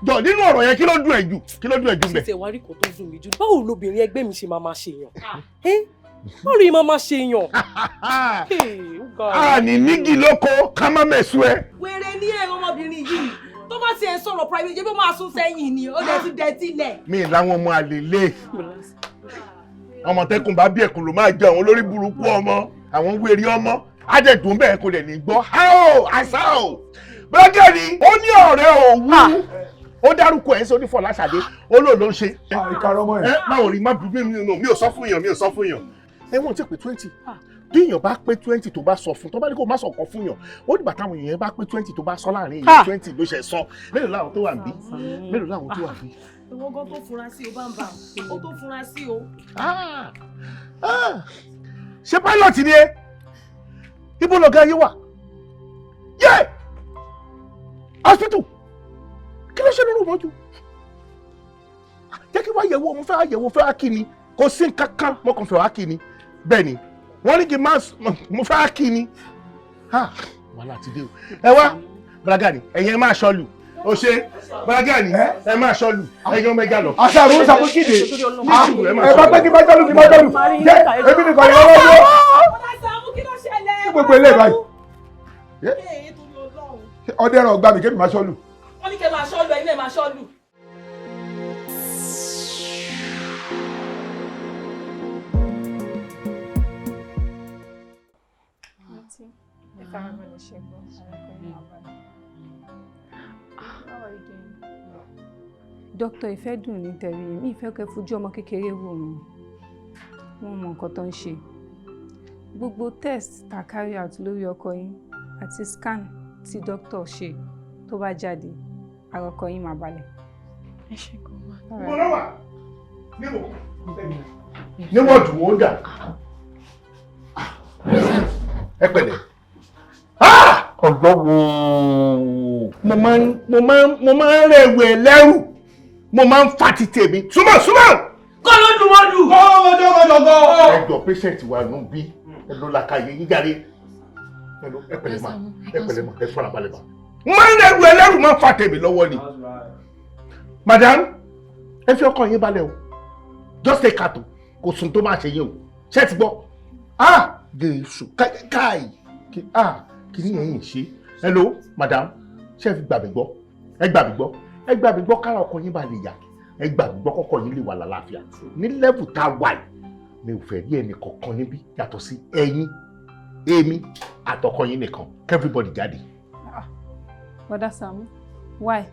Jọ nínú ọ̀rọ̀ yẹn kí ló dùn ẹ̀ jù bẹ́ẹ̀. Ṣé wàá rí kò tó dùn mí jù? Báwo lobìnrin ẹgbẹ́ mi ṣe máa ṣe yàn? Báwo rí máa ṣe yàn? A ní nígi lóko ká má mẹ̀sù ẹ. Wèrè ní ẹ̀rọ ọmọbìnrin yìí tó bá ti ẹ̀ sọ̀rọ̀ private jẹ́ bó máa sún sẹ́yìn ni ó dẹ̀ ti dẹ̀ tilẹ̀. Mi làwọn ọmọ àlèlé ọmọ tẹkùn bá bí ẹkùn ló máa jẹ àwọn olórí burúkú ọmọ àwọn wèrè ọmọ àjẹdùn bẹ́ẹ̀ kò lè ní gbọ́ àṣà o bẹ́ẹ̀ ni ó ní ọ̀rẹ́ òwú ó dárúkọ ẹ̀ sórí Fọláṣadé ó lò ló ń ṣe. Ìkarọ̀ ọmọ ẹ̀. Báwo rí má bí mi ò sọ fún yàn ẹ̀wọ̀n tí pé 20 bí èèyàn bá pé 20 tó bá sọ fún tó bá ní kó má sọ ọkàn fún yàn ó dìgbà táwọn èèyàn bá pé 20 tó bá sọ láàrin èèyàn 20 ló ṣe sọ mélòó láwọn tó wà ń bí mélòó láwọn tó wà ń bí. Ìwọ gan tó fura sí o bá ń bà ó tó fura sí o. Ṣé pilot ni ẹ ibo lọ̀gá ayé wà yé hospital kí ló ṣe lóru mọ́jú jẹ́ kí wá yẹ̀wò mo fẹ́ wá kí ni kò sí nǹkan kan mo kàn fẹ́ wá kí ni bẹ́ẹ̀ ni wọ́n ní kí n má mo fẹ́ wá kí ni wàhálà ti dé o ẹ wá Bragani ẹ̀yin ẹ máa ṣọlù o ṣe Bragani ẹ máa ṣọlù ẹ̀yin ọmọ ẹja lọ. Àṣàrò ń ṣàkókìdè ẹ bá pẹ́ kí bá jọ́lù jẹ́ ebi nìkan yẹn lọ́wọ́ lọ́wọ́. Kí gbogbo ilé báyìí. Ọdẹ ẹran ọgbà mi kébì máa ṣọlù. Wọ́n ní kẹ́ máa ṣọ́lù ẹ̀yin náà máa ṣọ́lù. Dókítà ìfẹ́ dùn ní tẹ̀rí mi ìfẹ́ kẹ́ fojú ọmọ kékeré wò mí wọ́n mọ nǹkan tó ń ṣe gbogbo test ta carry out lórí ọkọ yín àti scan tí dókítà ṣe tó bá jáde ara ọkọ yín máa balẹ̀. Ẹ ṣe gan-an. Mo náà wà níwọ̀n dùn ó dà ẹ pẹ̀lẹ́ ọ̀gbọ́n wo mo máa ń rẹ̀wẹ̀ lẹ́rù mo máa ń fa ti tèmi súnmọ́. Kọ́ ló dùn wọ́n dùn. Kọ́ ẹjọ́ patient wa ló bí ẹ ló la ka yé yín jáde ẹ pẹ̀lẹ́ ma ẹ fara balẹ̀ ma. Mo máa ń rẹ̀wẹ̀ lẹ́rù máa ń fa tèmi lọ́wọ́ ni. Madam ẹ fi ọkàn yín balẹ̀ o just take out kò sùn tó máa ṣe yín o ṣé ti gbọ́ gèésù káì kí ni ẹ̀yin ṣe hello madam ṣé fi gbà mí gbọ́ ẹ gbà mí gbọ́ kára ọkọ yín bá lè yà ẹ gbà mí gbọ́ kọ́kọ́ yín lè wà lálàáfíà ní level tá a wà yìí mi ò fẹ́ rí ẹnì kankan níbí yàtọ̀ sí ẹ̀yin èmi àtọkọ yín nìkan everybody jáde. Bọ́dá Sàámú why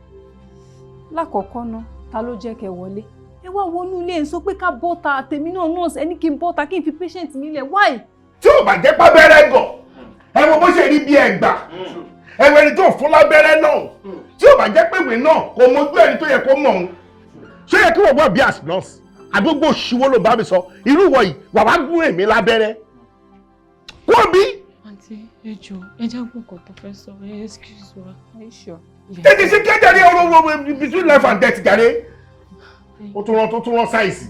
lákọ̀ọ́kọ́ náà ta ló jẹ́ kẹ́ wọlé ẹ wá wọnú ilé ẹ̀ sọ pé ká bọ́ta tèmi náà nurse ẹni kí n bọ́ta kí n fi patient mi lẹ̀ why. tí ò bá jẹ́ pábẹ́rẹ́ gọ̀ ẹ wo bó ṣe rí bí ẹgbà ẹ wo ẹni tó fún lábẹ́rẹ́ náà tí ò bá jẹ́ pé ìwé náà kò mójú ẹni tó yẹ kó mọ̀ ọ́n ṣé yẹ kí wọ́n wá bí as nurse àdúgbò ṣíwó ló bá mi sọ irú wọ̀ yìí wà wá gún èmi lábẹ́rẹ́ wọ́n bí. àǹtí ẹ jọ̀ọ́ ẹ jẹ́ gbọ́kàn tó fẹ́ sọ ẹ excuse wa. tètè ṣe kéjàre ọ̀rọ̀ between life and death jàre ó tún rán sáìsì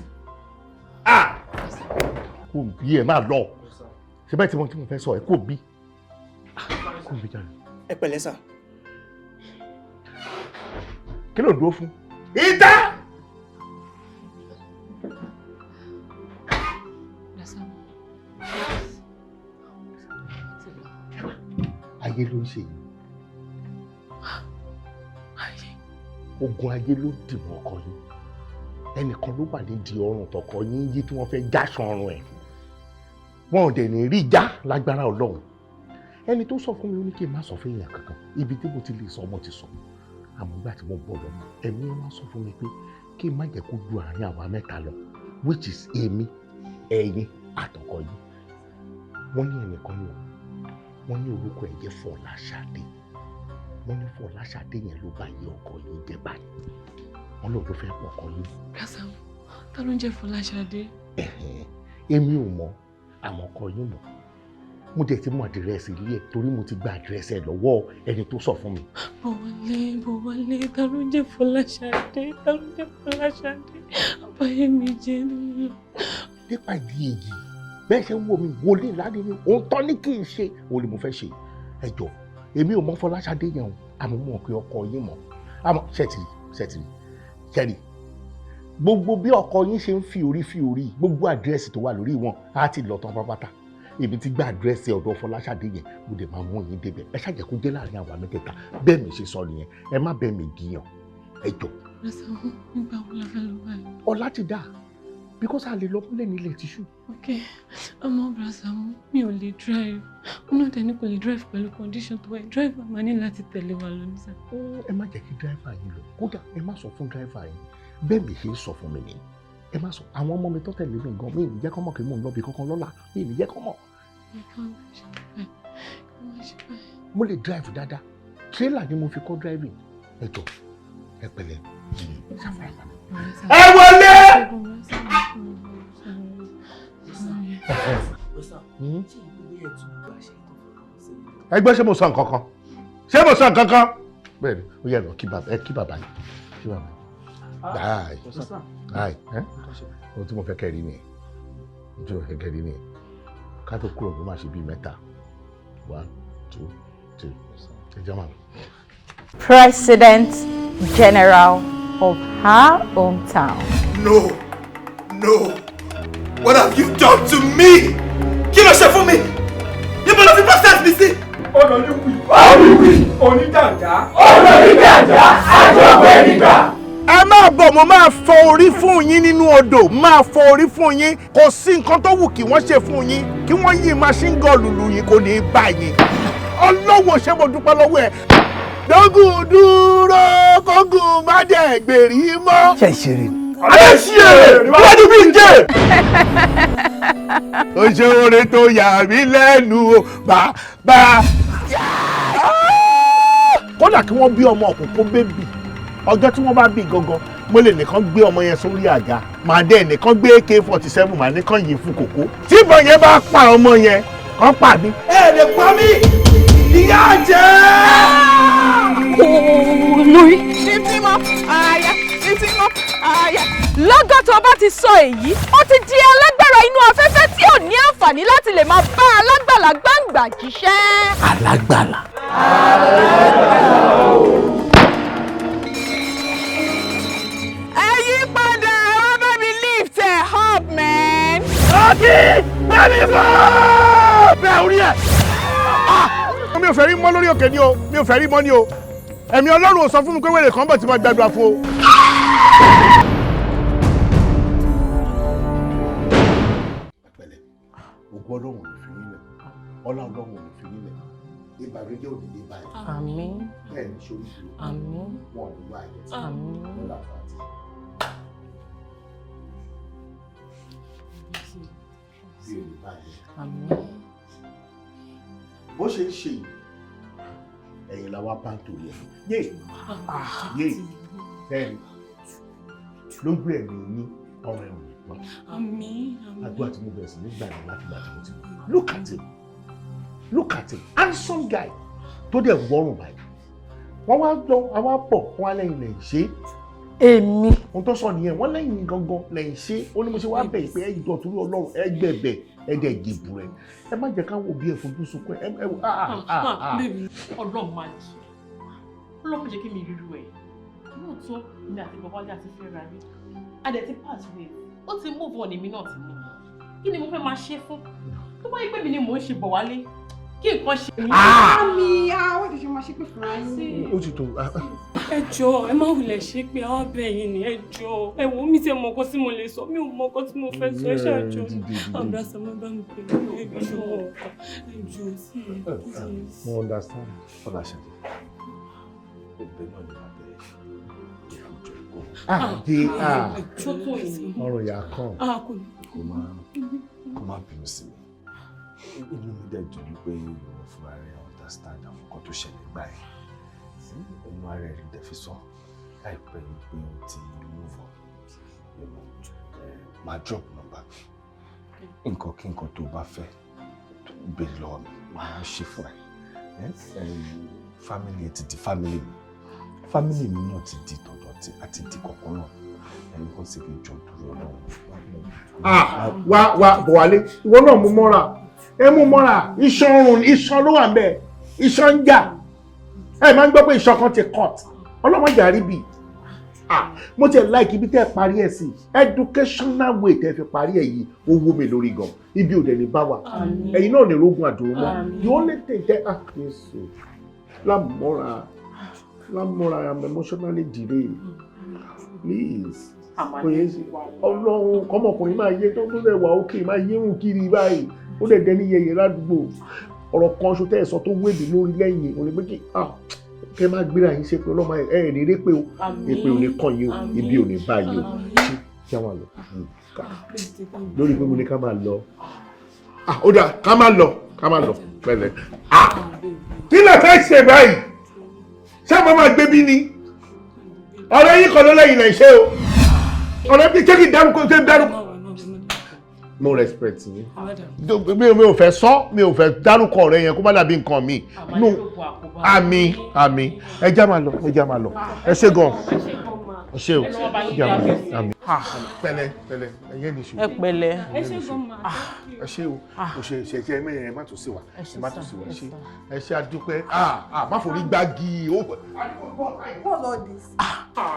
kò bí ẹ máa lọ ṣe báyìí tí mo fẹ́ sọ ẹ kò bí jàre. ẹ pẹ̀lẹ́ sà. kí ló dúró fún. ìdá. ayé ló ń ṣe yìí ogun ayé ló dì mọ́ ọkọ yín ẹnìkan ló wà nídìí ọrùn tọkọ yín yí tí wọ́n fẹ́ jáṣan ọrùn ẹ̀ wọn ò dẹ̀ ní rí já lágbára Ọlọ́run ẹni tó sọ fún mi ó ní kí n má sọ fún èèyàn kankan ibi tí mo ti lè sọ mo ti sọ àmọ́ nígbà tí mo bọ̀ lọ́mọ ẹ̀mí ẹ̀ wá sọ fún mi pé kí n má jẹ́ kó ju àárín àwa mẹ́ta lọ which is èmi ẹ̀yin àtọkọ yín wọ́n ní ẹnìkan yìí wọ́n ní orúkọ ẹ̀ jẹ́ Fọláṣadé wọ́n ní Fọláṣadé yẹn ló bá yẹ ọkọ yín jẹ́ báyìí wọ́n lòun ló fẹ́ pọ̀ ọkọ yín. Rasamu ta ló ń jẹ́ Fọláṣadé. èmi ò mọ̀ àmọ́ ọkọ yín mọ̀ mo dẹ̀ ti mọ àdírẹ́sì ilé ẹ̀ torí mo ti gba àdírẹ́sì ẹ̀ lọ́wọ́ ẹni tó sọ fún mi. Bọ̀wálé ta ló ń jẹ́ Fọláṣadé ta ló ń jẹ́ Fọláṣadé àbáyé mi jẹ́ nínú. nípa ìdí èyí bẹ́ẹ̀ ṣe ń wo mi wọlé ládé ni òun tọ́ ní kí n ṣe òun ni mo fẹ́ ṣe ẹ jọ̀ọ́ èmi ò mọ Fọláṣadé yẹn o àmọ́ mo mọ̀ pé ọkọ yín mọ̀ àmọ́ ṣẹ́tìrì gbogbo bí ọkọ yín ṣe ń fi orí gbogbo àdírẹ́sì tó wà lórí wọn á ti lọ tán pátápátá èmi ti gba àdírẹ́sì ọ̀dọ̀ Fọláṣadé yẹn mo dẹ̀ máa mú yín débẹ̀ ẹ ṣàjẹ́ kó jẹ́ láàrin àwa mẹ́tẹ̀ẹ̀ta bẹ́ẹ̀ mi ṣe sọ nìyẹn ẹ má bẹ́ẹ̀ mi gíyàn ẹ jọ̀ọ́. Rasamu nígbà wo la fẹ́ lọ báyìí. ọlá ti dà because a lè lọ múlẹ̀ nílẹ̀ tíṣù. ok ọmọ Rasamu mi ò lè drive ọ̀nà tẹ̀ni kò lè drive pẹ̀lú condition tó wáyé driver máa ní láti tẹ̀lé wa lọ ní sáà. ẹ má jẹ́ kí driver yín lọ kódà ẹ má sọ fún driver yín bẹ́ẹ̀ mi ṣe sọ fún mi nìyí ẹ má sọ àwọn ọmọ mi tó tẹ̀lé mi gan mi ì ní jẹ́ kọ́ mọ̀ kí mò ń lọ bí kankan lọ́la mi ì ní jẹ́ kọ́ mọ̀. mo lè drive dáadáa trailer ni mo fi kọ́ driving ẹ jọ̀ọ́ ẹ pẹ̀lẹ́ ẹ wọlé. ẹgbẹ́ ṣé mo sọ nǹkan kan bẹ́ẹ̀ ni ó yẹ lọ kí bàbá yìí kí bàbá yìí ohun tí mo fẹ́ kẹ́rì nìyẹn ká tó kúrò ló máa ṣe bíi mẹ́ta 1 2 3 ẹ jẹ́ màá. President General of her hometown. No, what have you done to me? Kí ló ṣe fún mi? Níbo ló fi process mi sí? Olùwì, onídàájá, àjọpẹ́ nígbà. ẹ máa bọ̀ mo máa fọ orí fún yín nínú odò máa fọ orí fún yín kò sí nǹkan tó wù kí wọ́n ṣe fún yín kí wọ́n yí machine gun lùlù yín kò ní í bá yín ọlọ́wọ́ ṣé mo dúpẹ́ lọ́wọ́ ẹ̀ dógùn dúró kógùn má dẹ̀ gbèrí mọ́. ṣe ìṣeré. adé ṣe wọ́n bí ń jẹ́. ó ṣe oore tó yà mí lẹ́nu o bàbá. kódà kí wọ́n bí ọmọ òkùnkùn bébì ọjọ́ tí wọ́n bá bí gangan mo lè nìkan gbé ọmọ yẹn sórí àga màá dé nìkan gbé AK-47 màá nìkan yìí fún kòkó tí ìbọn yẹn bá pa ọmọ yẹn kàn pa mí. ẹ lè pa mí ìyá jẹ. olórí. ìtìmọ̀ àyà lọ́gọ́ tó bá ti sọ èyí ó ti di alágbára inú afẹ́fẹ́ tí ò ní àǹfààní láti lè máa bá alágbàlá gbàǹgbà jíṣẹ́. alágbàlá. bẹ́ẹ̀ orí ẹ̀. mi ò fẹ́ rí mọ́ lórí òkè ni o mi ò fẹ́ rí mọ́ ni o ẹ̀mí Ọlọ́run ò sọ fún mi pé wèrè kan bọ̀ tí mo gbàdúrà fún o. pẹ̀lẹ́ ògbó Ọlọ́run ò ní fi nílẹ̀ ọlá Ọlọ́run ò ní fi nílẹ̀ ìbànújẹ́ ò ní dé báyìí. àmín. bẹ́ẹ̀ ni sórí ìlú àmín. wọn ò ní wá ayẹ. àmín. lọ́la fàtí. bí èrè báyìí. Àmín. Bó ṣe ń ṣe yìí, ẹ̀yin la wá bá ń torí ẹ̀. Yé bẹ́ẹ̀ni lójú ẹ̀mí yín ọ̀rọ̀ ẹ̀ ò ní pọ̀. Àmín. Àdúrà tí mo bẹ̀rẹ̀ sí nígbà yẹn láti gbà tí mo ti wò. Look at him, handsome guy tó dẹ̀ wọ́rùn báyìí. Wọ́n wá lọ, àwa pọ̀, wọ́n á lẹ́yìn lẹ́yìn ṣe. Èmi. Ohun tó sọ nìyẹn, wọ́n lẹ́yìn gangan lẹ́yìn ṣe. Ó ní mo ṣe wá bẹ̀ pé ẹ jọ torí Ọlọ́run ẹ gbẹ̀bẹ̀ ẹ dẹ̀ gèbù rẹ̀. Ẹ má jẹ́ káwọn òbí ẹ̀ fojú sunkún ẹ wò. Ọlọ́run máa jì. Ọlọ́run jẹ́ kí mi ríru ẹ̀. Lóòótọ́ mi àti Bowale àti fẹ́ra rí. A dẹ̀ ti pass way. Ó ti move on èmi náà ti mú. Kí ni mo fẹ́ máa ṣe fún? Tó bá yẹ pé mi ni mò ń ṣe Bowale. Kí nǹkan ṣe mí. Àmì àwọn ìdíje máa ṣe pé fúnra yín. Ó ti tó. Ẹ jọ̀ọ́ ẹ má wulẹ̀ ṣe pé àwọn abẹ́ yìí ni ẹ jọ̀ọ́. Ẹ wo mi tí ẹ mọ nǹkan tí mo lè sọ mi ò mọ nǹkan tí mo fẹ́ sọ ẹ ṣáàjọ. Àbúrò àṣàmọ́ bá mi pè mí ẹ jọ̀ọ́ ẹ jọ̀ọ́ sí i. Mo understand. Fọláṣadé, òbẹ náà ni wàá bẹ̀rẹ̀ ìfúnjọ ìkó. Ọrùn ìyá kan. Kó má bínú sí mi. Inú mi dẹ̀ dùn pé ìwọ fúnra rẹ̀ understand àwọn nǹkan tó ṣẹlẹ̀ gbà ẹ̀. Inú ara ẹ̀ rí dẹ̀ fi sọ láìpẹ́ yìí pé o ti move on. Máa drop number mi. Nǹkan kí nǹkan tó bá fẹ́ béèrè lọ́wọ́ mi, máa ṣe fún ẹ. Family ti di family mi. Family mi náà ti di tọ̀dọ̀ àti di kọ̀ọ̀kan náà. Ẹ̀yin kan sì fi jọ dúró lọ́wọ́. Wá Bowale, ìwọ náà mú mọ́ra. Ẹ mú mọ́ra, iṣan ọrùn, iṣan ló wà ń bẹ̀, iṣan ń jà. Ẹ máa ń gbọ́ pé iṣan kan ti cut. Ọlọ́mọdé àríbì. Mo ti like ibi tẹ́ ẹ parí ẹ̀ sí. Educational way tẹ́ fi parí ẹ̀ yìí, ó wó mi lórí gan. Ibi ò dẹ̀ ní bá wà. Ẹ̀yin náà ní rógun àdúró mọ́. The only thing tẹ́ Jésù. Lámọ́ra, I am emotionally derailed. Please. Ọlọ́run kọ́mọkùnrin máa yé tó lẹ̀ wà ókè máa yéhùn kiri báyìí. Ó lè dẹni yẹyẹ ládùúgbò. Ọ̀rọ̀ kan ṣo tẹ́ ẹ sọ tó wébi lórí lẹ́yìn òní pé kẹ́ máa gbéra yín ṣe pé ọlọ́mọ ẹ̀ ní répè o. Èpè ò ní kàn yín o, ibi ò ní bá yín o. Kí á máa lọ. Lórí pé mo ní ká máa lọ. Ó dà ká máa lọ pẹ̀lẹ́. Kí lè fẹ́ ṣe báyìí? Ṣé mo máa gbé bí ni? Ọ̀rẹ́ yín kan ló lẹ́yìn lẹ́ ṣe o. Ọ̀rẹ́ bí kéèkì dárúkọ. Mo respect yín. Mi ò fẹ́ sọ, mi ò fẹ́ dárúkọ ọ̀rẹ́ yẹn kó má dàbí nǹkan mi. Àmín. Ẹ já máa lọ. Ẹ ṣé gan. Ẹ ṣé o. Àmín. Pẹ̀lẹ́, ẹyẹ ní ṣùgbọ́n. Ẹ pẹ̀lẹ́. Ẹ ṣé gan ma. Ẹ ṣé o. O ṣe mẹ́rin ẹ má tún sí wa. Ẹ ṣé adúpẹ́. Má forí gbági. What's all this?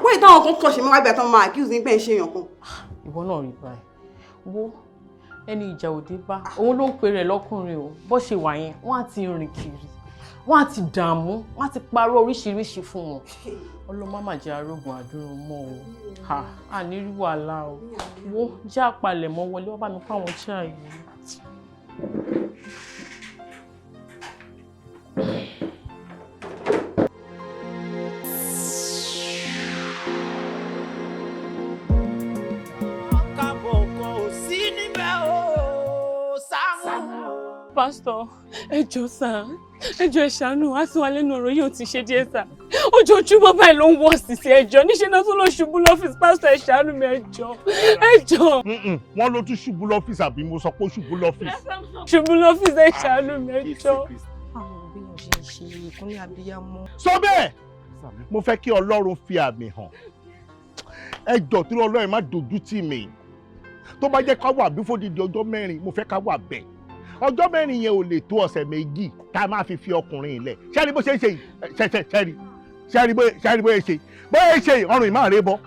Wọ́n ìtàn ọkàn kan ṣe mọ́ wáyé àtọ́ máa accuse ní pé ń ṣe èèyàn kan. Ìwọ náà rí báyìí. Wo ẹni ìjà òde bá òun ló ń pe rẹ̀ lọ́kùnrin o. Bó ṣe wà yẹn, wọ́n á ti rìn kiri. Wọ́n á ti dààmú, wọ́n á ti parọ́ oríṣiríṣi fún wọn. Ọlọ́mọ má jẹ́ arógun àdúró mọ́ o. Àní rí wàhálà o. Wo já palẹ̀ mọ́ wọlé, wọ́n bá mi pa àwọn chair yìí. Pastor, ẹ jọ̀ọ́ sà, ẹ jọ̀ọ́ ẹ ṣàánú, á tún wà lẹ́nu ọ̀rọ̀ yóò ti ṣe díẹ̀ sà. Ojoojúmọ́ báyìí ló ń wọ̀ sí ẹ jọ̀ọ́, níṣẹ́ náà tún lọ ṣubú lọ́fíìsì, Pastor ẹ ṣàánú mi ẹ jọ̀ọ́. Wọ́n ló tún ṣubú lọ́fíìsì àbí mo sọ pé ó ṣubú lọ́fíìsì. Ṣubú lọ́fíìsì ẹ ṣàánú mi ẹ jọ̀ọ́. Àwọn òbí yàn ṣe ń ṣe ìkúnlẹ̀ abiyamọ. Sọ bẹ́ẹ̀, mo fẹ́ kí Ọlọ́run fi àmì hàn. Ẹ jọ̀ọ́ tí Ọlọ́run má dojú tì mí. Tó bá jẹ́ ká wà bí fódìdí ọjọ́ 4, mo fẹ́ ká wà bẹ́ẹ̀. Ọjọ́ 4 yẹn ò lè tó ọ̀sẹ̀ 2 tá a máa fi ọkùnrin ilẹ̀. Ṣẹ́rí bó ṣe ń ṣe yìí, ṣẹ́rí bó ṣe ọrùn ìmáà rẹ bọ́.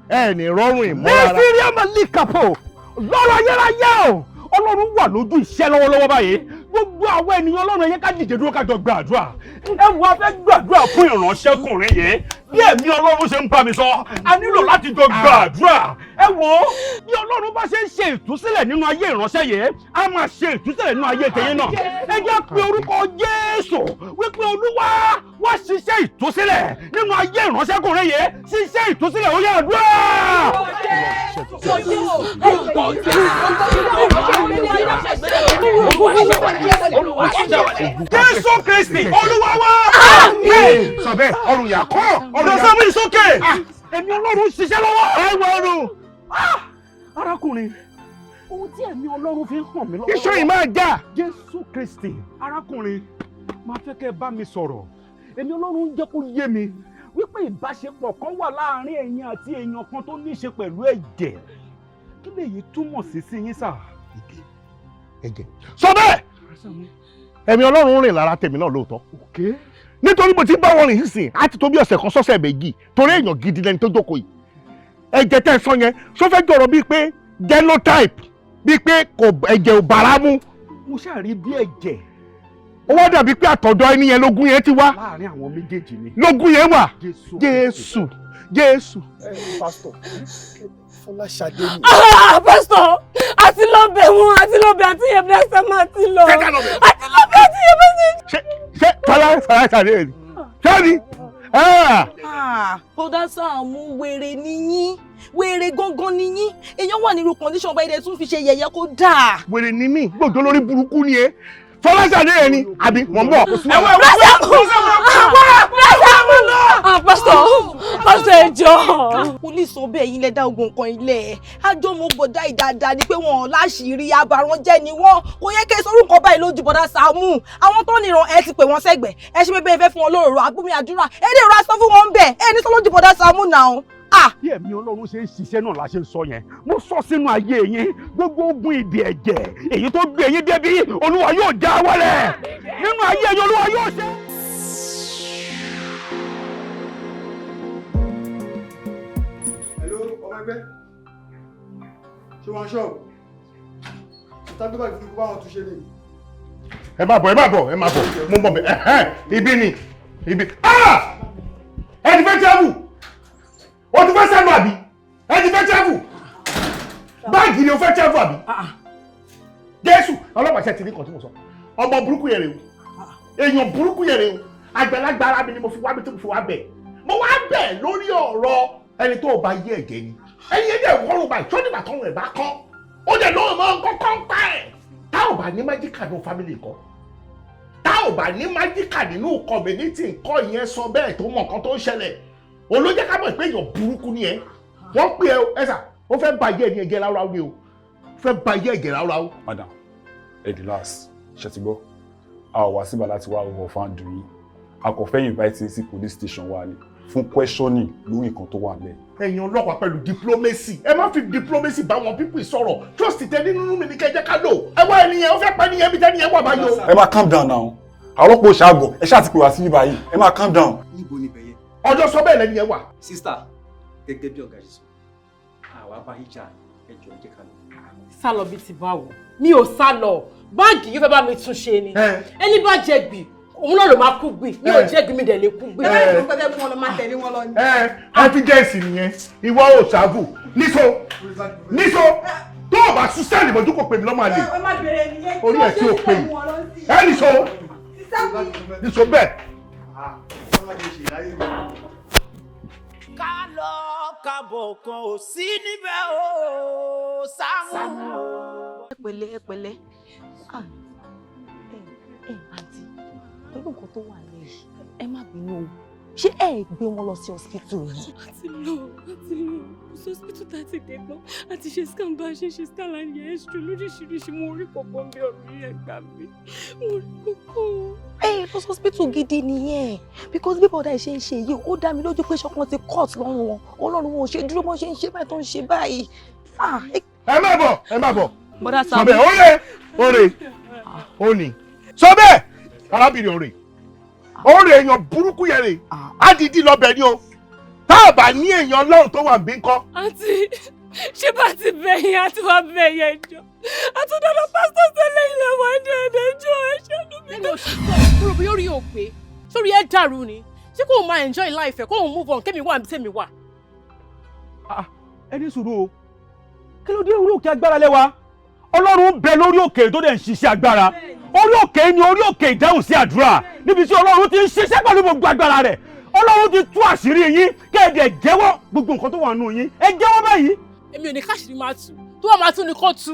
Ẹ ní rọrùn ìmọ̀ rárá. Bẹ́ẹ̀ sí rí ọmọ líkàpọ̀ lọ́rọ̀ ayérayé o. Ọlọ́run wà lójú iṣẹ́ lọ́wọ́lọ́wọ́ báyìí. Gbogbo àwọn ènìyàn Ọlọ́run ẹ̀yẹ ká dìde dúró ká jọ gbàdúrà. Ẹ wo a fẹ́ gbàdúrà fún ìránṣẹ́kùnrin yìí. Bí ẹ̀mí Ọlọ́run ṣe ń bá mi sọ, a nílò láti jọ gbàdúrà. Ẹ wo bí Ọlọ́run bá ṣe ń ṣe ìtúsílẹ̀ nínú ayé ìránṣẹ́ yìí a máa ṣe ìtúsílẹ̀ nínú ayé tẹ̀yin náà. Ẹ jẹ́ pé orúkọ Jésù wípé Olúwa wá ṣiṣẹ́ ìtúsílẹ̀ nínú ayé ìránṣẹ́kùnrin yìí ṣiṣẹ́ ìtúsílẹ̀ ó yá àdúrà. Jésù Kristi Olúwa wá. Sọ bẹ́ẹ̀ ọrùn yà kọ́. Ọ̀dọ̀ sọ́mú ìsókè. Ẹ̀mí Ọlọ́run ṣiṣẹ́ lọ́wọ́. Ẹ wọ ọrùn. Arákùnrin, ohun tí ẹ̀mí Ọlọ́run fi ń hàn mí lọ́wọ́. Iṣẹ́ yìí máa jà. Jésù Kristi, arákùnrin, máa fẹ́ kẹ́ bá mi sọ̀rọ̀. Ẹ̀mí Ọlọ́run ń jẹ́ kó yé mi wípé ìbáṣepọ̀ kan wà láàárín ẹ̀yin àti èèyàn kan tó ní í ṣe pẹ̀lú ẹ̀jẹ̀. Kí lèyí túmọ̀ sí yín sà? Ẹ̀jẹ̀. Sọ bẹ́ẹ̀. Ẹ̀mí Ọlọ́run rìn lára tèmi náà lóòótọ́. Nítorí mo ti bá wọn rìn sísìn àti tó bí ọ̀sẹ̀ kan sọ́sẹ̀ méjì torí èèyàn gidi lẹni tó jókòó yìí. Ẹ̀jẹ̀ tẹ́ ẹ sọ yẹn ṣó fẹ́ jọ̀rọ̀ bíi pé genotype bíi pé ẹ̀jẹ̀ ò bára mu. Mo ṣàrí bí ẹ̀jẹ̀. Ó wá dàbí pé àtọ̀dọ̀ ẹni yẹn lógún yẹn ti wá. Láàárín àwọn méjèèjì ni. Lógún yẹn wà. Jésù. Pásítọ̀ Fọláṣadé ni. Pásítọ̀ àti lọ́bẹ̀ wọn àti lọ́bẹ̀ àti yẹn bless them àti lọ. Àti lọ́bẹ̀ àti yẹn bless. Ṣé Fọláṣadé ni? Ṣé ni? Bọ́dá Sàámú wèrè nìyí wèrè gangan nìyí èèyàn wà nírú condition báyìí dẹ̀ tún fi ṣe yẹ̀yẹ́ kó dáa. Wèrè ni mí gbọ́dọ̀ lórí burúkú ni ẹ Fọláṣadé yẹn ni àbí mọ̀ ń bọ̀. Pásítọ̀ ẹjọ́. Police sọ bẹ́ẹ̀ yín lẹ dá ogun nǹkan ilé ẹ̀ ájọ́ mo bọ̀dá ìdáadáa ni pé wọn láṣìírí abaránjẹ́ ni wọ́n kò yẹ kẹ́ sọ́run kan báyìí lójú bọ́dá Sàámú àwọn tó níran ẹ ti pè wọ́n sẹ́gbẹ̀ẹ́ ẹ ṣe pé bẹ́ẹ̀ fẹ́ fún wọn lóròrò agbómi àdúrà ẹ dẹ̀ rọra sọ fún wọn bẹ́ẹ̀ ẹ ní sọ lójú bọ́dá Sàámú náà. Bí ẹ̀mí Ọlọ́run ṣe ń ṣiṣẹ́ náà la ṣe ń sọ yẹn mo sọ sínú ayé yín gbogbo ogun ìdè ẹ̀jẹ̀ èyí tó gbé yín débi Olúwa yóò já wọlẹ̀ nínú ayé yín Olúwa yóò ṣe. Hello, ọmọ ẹgbẹ́ ṣé wọ́n ṣọ́ọ̀bù ìtàgbé báyìí fún báwọn tún ṣe ní. Ẹ máa bọ̀ mo mọ̀ bẹ̀ ibi ni ibi. Ẹ ti fẹ́ travel. O ti fẹ́ sẹ́nu àbí? Ẹ ti fẹ́ travel. Báàgì ni o fẹ́ travel àbí? Jésù ọlọ́pàá ṣe ti ní kan tí mo sọ. Ọmọ burúkú yẹn rè o. Èèyàn burúkú yẹn rè o. Àgbàlagbà ara mi ni mo fi wá bí tí mo fi wá bẹ̀. Mo wá bẹ̀ lórí ọ̀rọ̀ ẹni tó bá yé ẹ̀jẹ̀ ni. Ẹni yẹn dẹ̀ wọ́rùn báyìí tó nígbà tọ́run ẹ̀ bá kán. Ó dẹ̀ lóun mọ́ kọ́kọ́ ń pa ẹ̀. Tá ò bá ní májíkà nínú fámìlì nǹkan. Tá ò bá ní májíkà nínú community nǹkan ìyẹn sọ bẹ́ẹ̀ tó mọ̀ nǹkan tó ń ṣẹlẹ̀. Olójẹ́ ká mọ̀ pé èèyàn burúkú ni ẹ wọ́n pè ẹ́ ẹ̀sà ó fẹ́ ba ayé ẹni ẹ̀jẹ̀ ráúráú ni o fẹ́ ba ayé ẹ̀jẹ̀ ráúráú. Madam edilas ṣe ti gbọ́ a ò wá síbà láti wá owó fáńdù yín a kò fẹ́ invite sí police station wa ni fún questioning lórí nǹkan tó wà lẹ́yìn. Ẹ̀yin ọlọ́pàá pẹ̀lú diplomacy ẹ má fi diplomacy bá wọn pípì sọ̀rọ̀ trust tẹ nínú mi ní kẹjẹ ká lò ẹ wá ẹnìyẹn ó fẹ́ pa ẹnìyẹn bí tẹ́nìyẹn wà báyọ̀. Ẹ máa calm down now àwọn ọlọ́pàá òṣàgọ̀ ẹ ṣáà ti pè wá sí ibà yìí ẹ máa calm down. Níbo ni bẹ̀yẹ? Ọjọ́ sọ bẹ́ẹ̀ lẹ́ni yẹn wà. Sísítà gẹ́gẹ́ bí ọ̀gá ṣe sọ àwa bá yín jà ẹjọ́ jẹ́ ká lọ. Sálọ bíi ti báwo mi ò sá lọ báàgì yóò fẹ́ bá mi tún ṣe ni ẹni bá jẹ gbì òun náà ló máa kú gbì mi ò jẹ gbì mi dẹ̀ lè kú gbì. ẹ bá ìlú pẹ́pẹ́ fún wọn lọ máa tẹ̀lé wọn lọ ni. Evidence nìyẹn ìwọ ò ṣàbù níṣó tó o bá sún sẹ́ẹ̀lì mọ́jú kò pè mí lọ́mọ àlè orí ẹ̀ tí o pè mí níṣó bẹ́ẹ̀. Ká lọ kábọ̀ kan ò sí níbẹ̀ o Sàámú. Ẹ pẹ̀lẹ́ àǹtí pẹ̀lú nǹkan tó wà lẹ́yìn ẹ má bínú o ṣé ẹ gbé wọn lọ sí hospital yìí. àti lọ sí hospital tá a ti dé gbọ́ àti ṣe scan bá a ṣe scan láyé ẹ̀ṣọ́ lóríṣiríṣi mo rí kọ̀ọ̀kan bí ọ̀rọ̀ yẹn gbà mí mo rí kọ̀ọ̀kan. Lọ sí hospital gidi nìyẹn because bí bọ́dà ṣe ń ṣe yìí ó dá mi lójú pé ṣọkan ti cut lọ́rùn wọn Ọlọ́run wọn ò ṣe dúró bó ṣe ń ṣe báyìí tó ń ṣe báyìí. Ẹ má bọ̀. Bọ́dà Sàámú. Sọ bẹ́ẹ̀ ó ní. Sọ bẹ́ẹ̀ arábìnrin ọ̀rẹ́. Ọ̀rẹ́ èèyàn burúkú yẹn rè. Adidi lọ́bẹ̀ ni o. Tá a bá ní èèyàn Ọlọ́run tó wà bí ńkọ́. Àǹtí ṣé bá ti bẹ̀yìn àti wá bẹ̀yìn ẹjọ́ àtúndọ̀dọ̀ pásítọ̀ tẹ́lẹ̀ ilẹ̀ wà ní ẹ̀dẹ́jọ́ ẹ̀ṣẹ́ ló mi. Lẹ́nu òṣìṣẹ́ kúrò bí orí ò pé sórí ẹ̀ dàrú ni ṣé kò máa enjoy life ẹ̀ kò move on kémi wà níbi tèmi wà. Ẹni sùúrù o kí ló dé orí òkè agbára lẹ́wà ọlọ́run bẹ lórí òkè tó dẹ̀ ń ṣiṣẹ́ agbára orí òkè ni orí òkè ìdáhùn sí àdúrà níbi tí ọlọ́run ti ń ṣiṣẹ́ pẹ̀lú gbogbo agbára rẹ̀ ọlọ́run ti tú àṣírí yín kẹ́ẹ̀dẹ̀ jẹ́wọ́ gbogbo nǹkan tó wà nù yín ẹ jẹ́wọ́ báyìí. èmi ò ní káṣírí máa tú tó wà máa tú ni kó tú.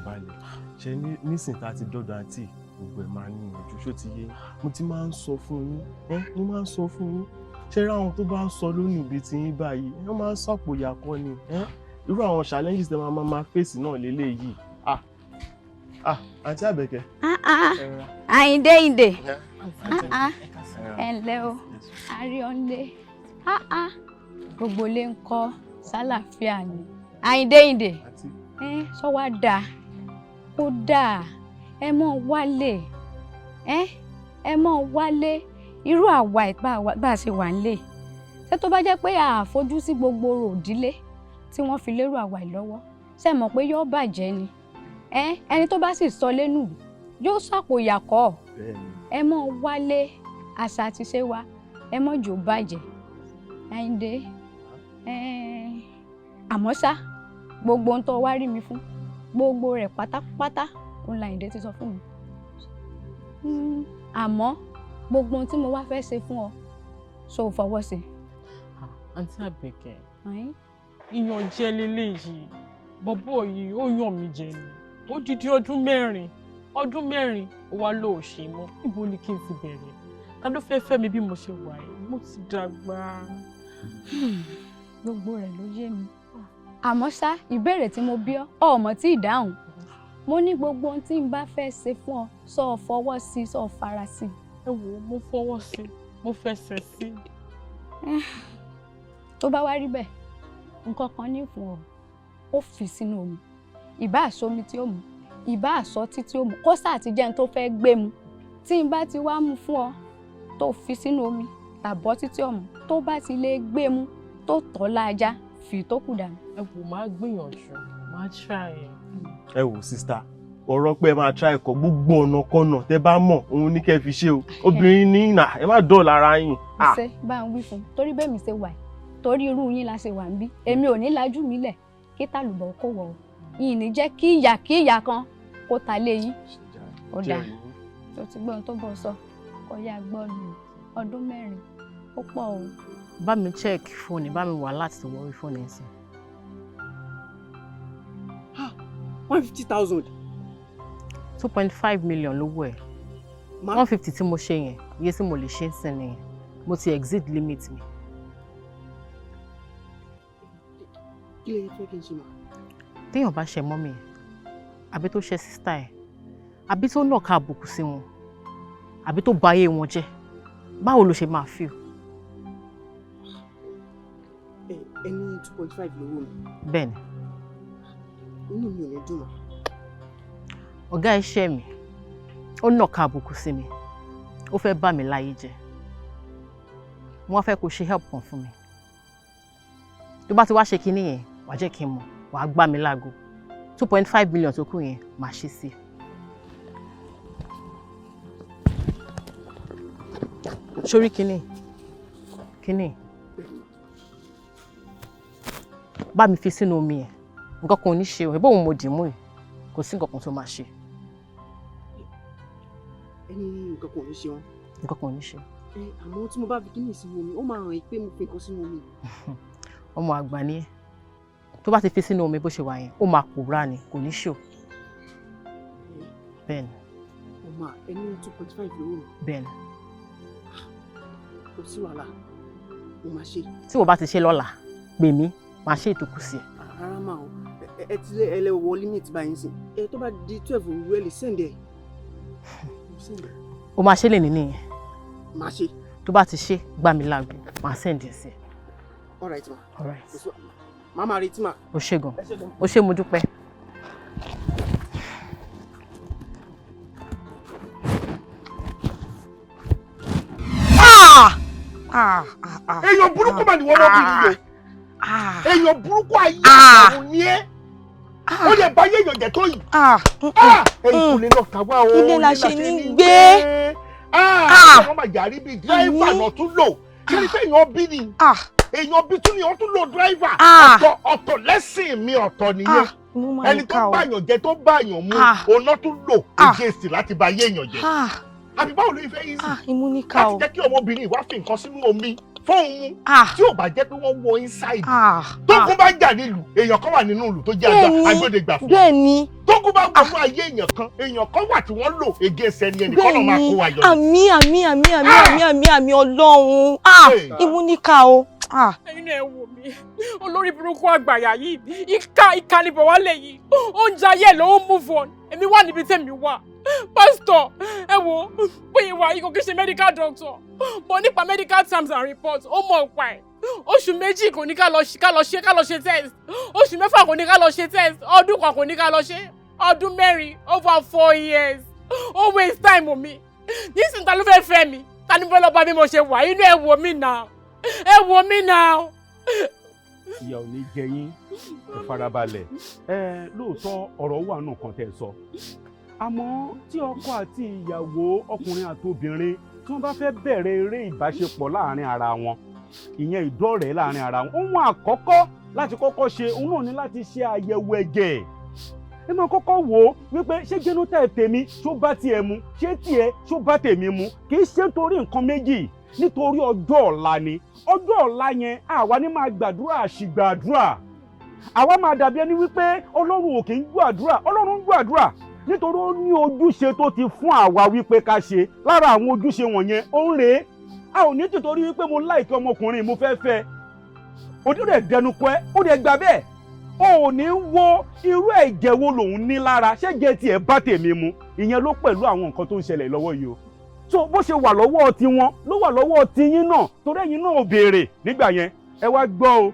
balẹ̀ ṣe nísìnyí tá a ti dọ́dọ̀ àǹtí gbogbo ẹ̀ máa ní ìyànjú ṣó ti yé mo ti máa ń sọ fún yín mo máa ń sọ fún yín ṣé ráwọn tó bá ń sọ lónìí ibi tí yín báyìí wọ́n máa ń sàpò ìyàkọ́ ni irú àwọn challenges tẹ́ máa fèsì náà lélẹ́yìí àǹtí Àbẹ̀kẹ́. Àyìndé ẹ ǹlẹ́ o àríọ̀ǹdé gbogbo lè ń kọ́ sálàáfíà ni Àyìndé sọ wá dáa kó dáa ẹ mọ̀ wálé ẹ mọ̀ wálé irú àwa ìpá bá a ṣe wà nílé ṣé tó bá jẹ́ pé àfojú sí gbogbo ròdílé tí wọ́n fi lérò àwa ìlọ́wọ́ ṣe mọ̀ pé yóò bàjẹ́ ni ẹni tó bá sì sọ lẹ́nu yóò sàpò ìyàkọ́ ẹ mọ̀ wálé àṣà àti ṣe wa ẹ mọ̀ jò bàjẹ́ Àyìndé àmọ́ ṣá gbogbo ohun tó wá rí mi fún gbogbo rẹ̀ pátápátá òun l'Àyìndé ti sọ fún mi àmọ́ gbogbo ohun tí mo wá fẹ́ ṣe fún ọ ṣó fọwọ́ sí. àǹtí Àbẹ̀kẹ́ ìyàn jẹ leléyìí bọ́bọ́ yìí ó yàn mí jẹ ni ó dídí ọdún mẹ́rin ó wá lóò ṣe mọ́ ibo ni kí n ti bẹ̀rẹ̀ ta ló fẹ́ fẹ́ mi bí mo ṣe wà yìí mo ti dàgbà. gbogbo rẹ̀ ló yé mi àmọ́ ṣá ìbéèrè tí mo bí ọ ọmọ tí ì dáhùn mo ní gbogbo ohun tí n bá fẹ́ ṣe fún ọ sọ fọwọ́ sí sọ fara sí. ẹ wò mo fọwọ́ sí mo fẹsẹ̀ sí. tó bá wá rí bẹ́ẹ̀ nǹkan kan ní fún ọ ó fi sínú omi ìbá àsomi tí ó mu ìbá àsọtí tí ó mu kó sáà ti jẹun tó fẹ́ gbé mu tí n bá ti wá mú fún ọ tó fi sínú omi tàbọ́ títí ọ̀mù tó bá ti lè gbé mu tó tọ́ lájá fi tó kù dànù. ẹ wò máa gbìyànjú máa try ẹ. ẹ wò sísá ọ̀rọ̀ pé ẹ máa try ẹ̀kọ́ gbogbo ọ̀nà kọ́nà tẹ́ bá mọ̀ òun ní kẹ́ fi ṣe o obìnrin ní ìnà ẹ má dọ̀ lára yín. ṣe bá ń wí fún torí bẹ́ẹ̀ mi ṣe wà torí irú yín la ṣe wà ń bí èmi ò ní lajú mi lẹ̀ kí tàlùbọ̀ kó wọ̀ ọ́ yìí ní jẹ́ kí ìyà kan kó ta lé yín ó dáa tó ti gbọ́n tó bọ̀ sọ kó yá gbọ́ lu ọdún 4 ó pọ̀ o. bá mi check fóònù bá mi wà láti tó wọrí fóònù ẹ̀ sí. 150,000. 2.5 million lówó ẹ̀ 150 tí mo ṣe yẹn iye tí mo lè ṣe ń sìn nìyẹn mo ti exceed limit mi. kí lè fẹ́ kí n ṣe mọ́. téèyàn bá ṣe mọ́mì ẹ̀ àbí tó ṣe sísítà ẹ̀ àbí tó nàka àbùkù sí wọn àbí tó bà ayé wọn jẹ́ báwo ló ṣe máa feel. ẹni 2.5 lówó mi. bẹ́ẹ̀ni. inú mi ò ní dùn mọ́. ọ̀gá iṣẹ́ mi ó nàka àbùkù sí mi ó fẹ́ bà mí láyé jẹ́ wọ́n fẹ́ kó ṣe help kan fún mi tó bá ti wá ṣe kinní yẹn wàá jẹ́ kí n mọ̀ wàá gbá mi láago 2.5 million tó kù yẹn máa ṣe sí. sórí kinní bá mi fi sínú omi yẹn nǹkan kan ò ní ṣe o ìbọn òun mo dì mú yìí kò sí nǹkan kan tó máa ṣe. ẹni nǹkan kan ò ní ṣe wọn. nǹkan kan ò ní ṣe. àmọ́ tí mo bá fi kíní sínú omi ó máa hàn pé mo fi nǹkan sínú omi. ọmọ àgbà ni ẹ tó bá ti fi sínú omi bó ṣe wà yẹn ó máa pòórá ni kò ní ṣò. bẹ́ẹ̀ni. ọmọ ẹni 2.5 lówó mi. bẹ́ẹ̀ni. kò sí wàhálà mo máa ṣe. tí wọ́n bá ti ṣe lọ́la pè mí máa ṣe ìtòkù sí ẹ. rárá máa o ẹ ti lé ẹlẹ́wọ̀ limit báyìí sí ẹ tó bá di 12 òwúrọ̀ ẹ lè sẹ́ndẹ̀. o máa ṣe lè ní nìyẹn. máa ṣe. tó bá ti ṣe gbá mi láago máa sẹ́ndẹ̀ sí ẹ. all right ma. all right. Màmá retí mà. O ṣé gan. O ṣé mo dúpẹ́. Èèyàn burúkú mà ni wọ́n lọ́bìnrin yìí o. Èèyàn burúkú ayé àtàwọn ní ẹ́. Ó lè bá yé èèyàn jẹ́ tó yìí. Ẹ̀yìn kò lè lọ kàwá o. Ilé la ṣe ní gbé. Wọ́n máa yàrí bíi dírẹ́fà náà tún lò. Ṣé ní pé èèyàn bí ni? èèyàn bí tún ni wọ́n tún lo driver. Ọ̀tọ̀ lẹ́sìn mi ọ̀tọ̀ nìyẹn. Ẹni tó báyàn jẹ tó báyàn mú ọ̀nà tún lò against láti bá yé èèyàn jẹ. Àbí báwo ló fẹ́ yí sí? Ìmúníkà o. Láti jẹ́ kí ọmọbìnrin ìwá fi nǹkan sínú omi fóun mú tí ò bá jẹ́ pé wọ́n wọ inside. Tókun bá jà nílùú èèyàn kan wà nínú ìlú tó jẹ́ agbódegbà fún. Bẹ́ẹ̀ni. Tókun bá wọnú ayé èèyàn kan wà tí wọ́n lò against ẹni kọ́ lọ́ máa kó wa yọ. Àmì Ọlọ́run. Ìmúníkà o. Ẹ̀yin náà ẹ wò mí olórí burúkú àgbàyà yìí ìka ni Bowale yìí ó ń jayé ló ń move on èmi wà níbi tèmi wà pásítọ̀ ẹ wò pé ìwà yìí kò kí ṣe medical doctor bọ̀ nípa medical terms and reports ó mọ̀ ọ̀pá ẹ̀ oṣù méjì kò ní ká lọ ṣe test oṣù mẹ́fà kò ní ká lọ ṣe test ọdún kan kò ní ká lọ ṣe ọdún mẹ́rin over 4 years ó waste time mi nísìnyí ta ló fẹ́ mi ta ni fẹ́ lọ bá bí mo ṣe wà inú ẹ wò mí náà. Ẹ wò mí náà. Ìyà ò ní jẹ yín ẹ farabalẹ̀ lóòótọ́ ọ̀rọ̀ wà nù kan tẹ́ sọ àmọ́ tí ọkọ àti ìyàwó ọkùnrin àti obìnrin tí wọ́n bá fẹ́ bẹ̀rẹ̀ eré ìbáṣepọ̀ láàrin ara wọn ìyẹn ìdọ́rẹ̀ẹ́ láàrin ara wọn ohun àkọ́kọ́ láti kọ́kọ́ ṣe òun náà ní láti ṣe àyẹ̀wò ẹ̀jẹ̀ ẹ máa kọ́kọ́ wò ó wípé ṣé genotype tèmi ṣó bá tiẹ̀ mu ṣé tiẹ̀ ṣó bá tèmi mu kì í ṣe nítorí nǹkan méjì nítorí ọjọ́ ọ̀la ni ọjọ́ ọ̀la yẹn àwa ní máa gbàdúrà àṣìgbàdúrà àwa máa dàbí ẹni wípé ọlọ́run ò kì í gbàdúrà ọlọ́run ń gbàdúrà nítorí ó ní ojúṣe tó ti fún àwa wípé ká ṣe lára àwọn ojúṣe wọ̀nyẹn ó ń rèé a ò ní tìtorí wípé mo láìkí ọmọkùnrin mo fẹ́ fẹ́ ojú rẹ̀ dẹnu kọ́ ẹ́ ó rẹ̀ gbà bẹ́ẹ̀ o ò ní wo irú ẹ̀jẹ̀ wo lòun ní lára ṣẹ́jẹ̀ tiẹ̀ bá tèmi mu ìyẹn ló pẹ̀lú àwọn nǹkan tó ń ṣẹlẹ̀ lọ́wọ́ yìí o so bó ṣe wà lọ́wọ́ tiwọn ló wà lọ́wọ́ tiyín náà torí ẹ̀yin náà ò béèrè nígbà yẹn ẹ wá gbọ́ o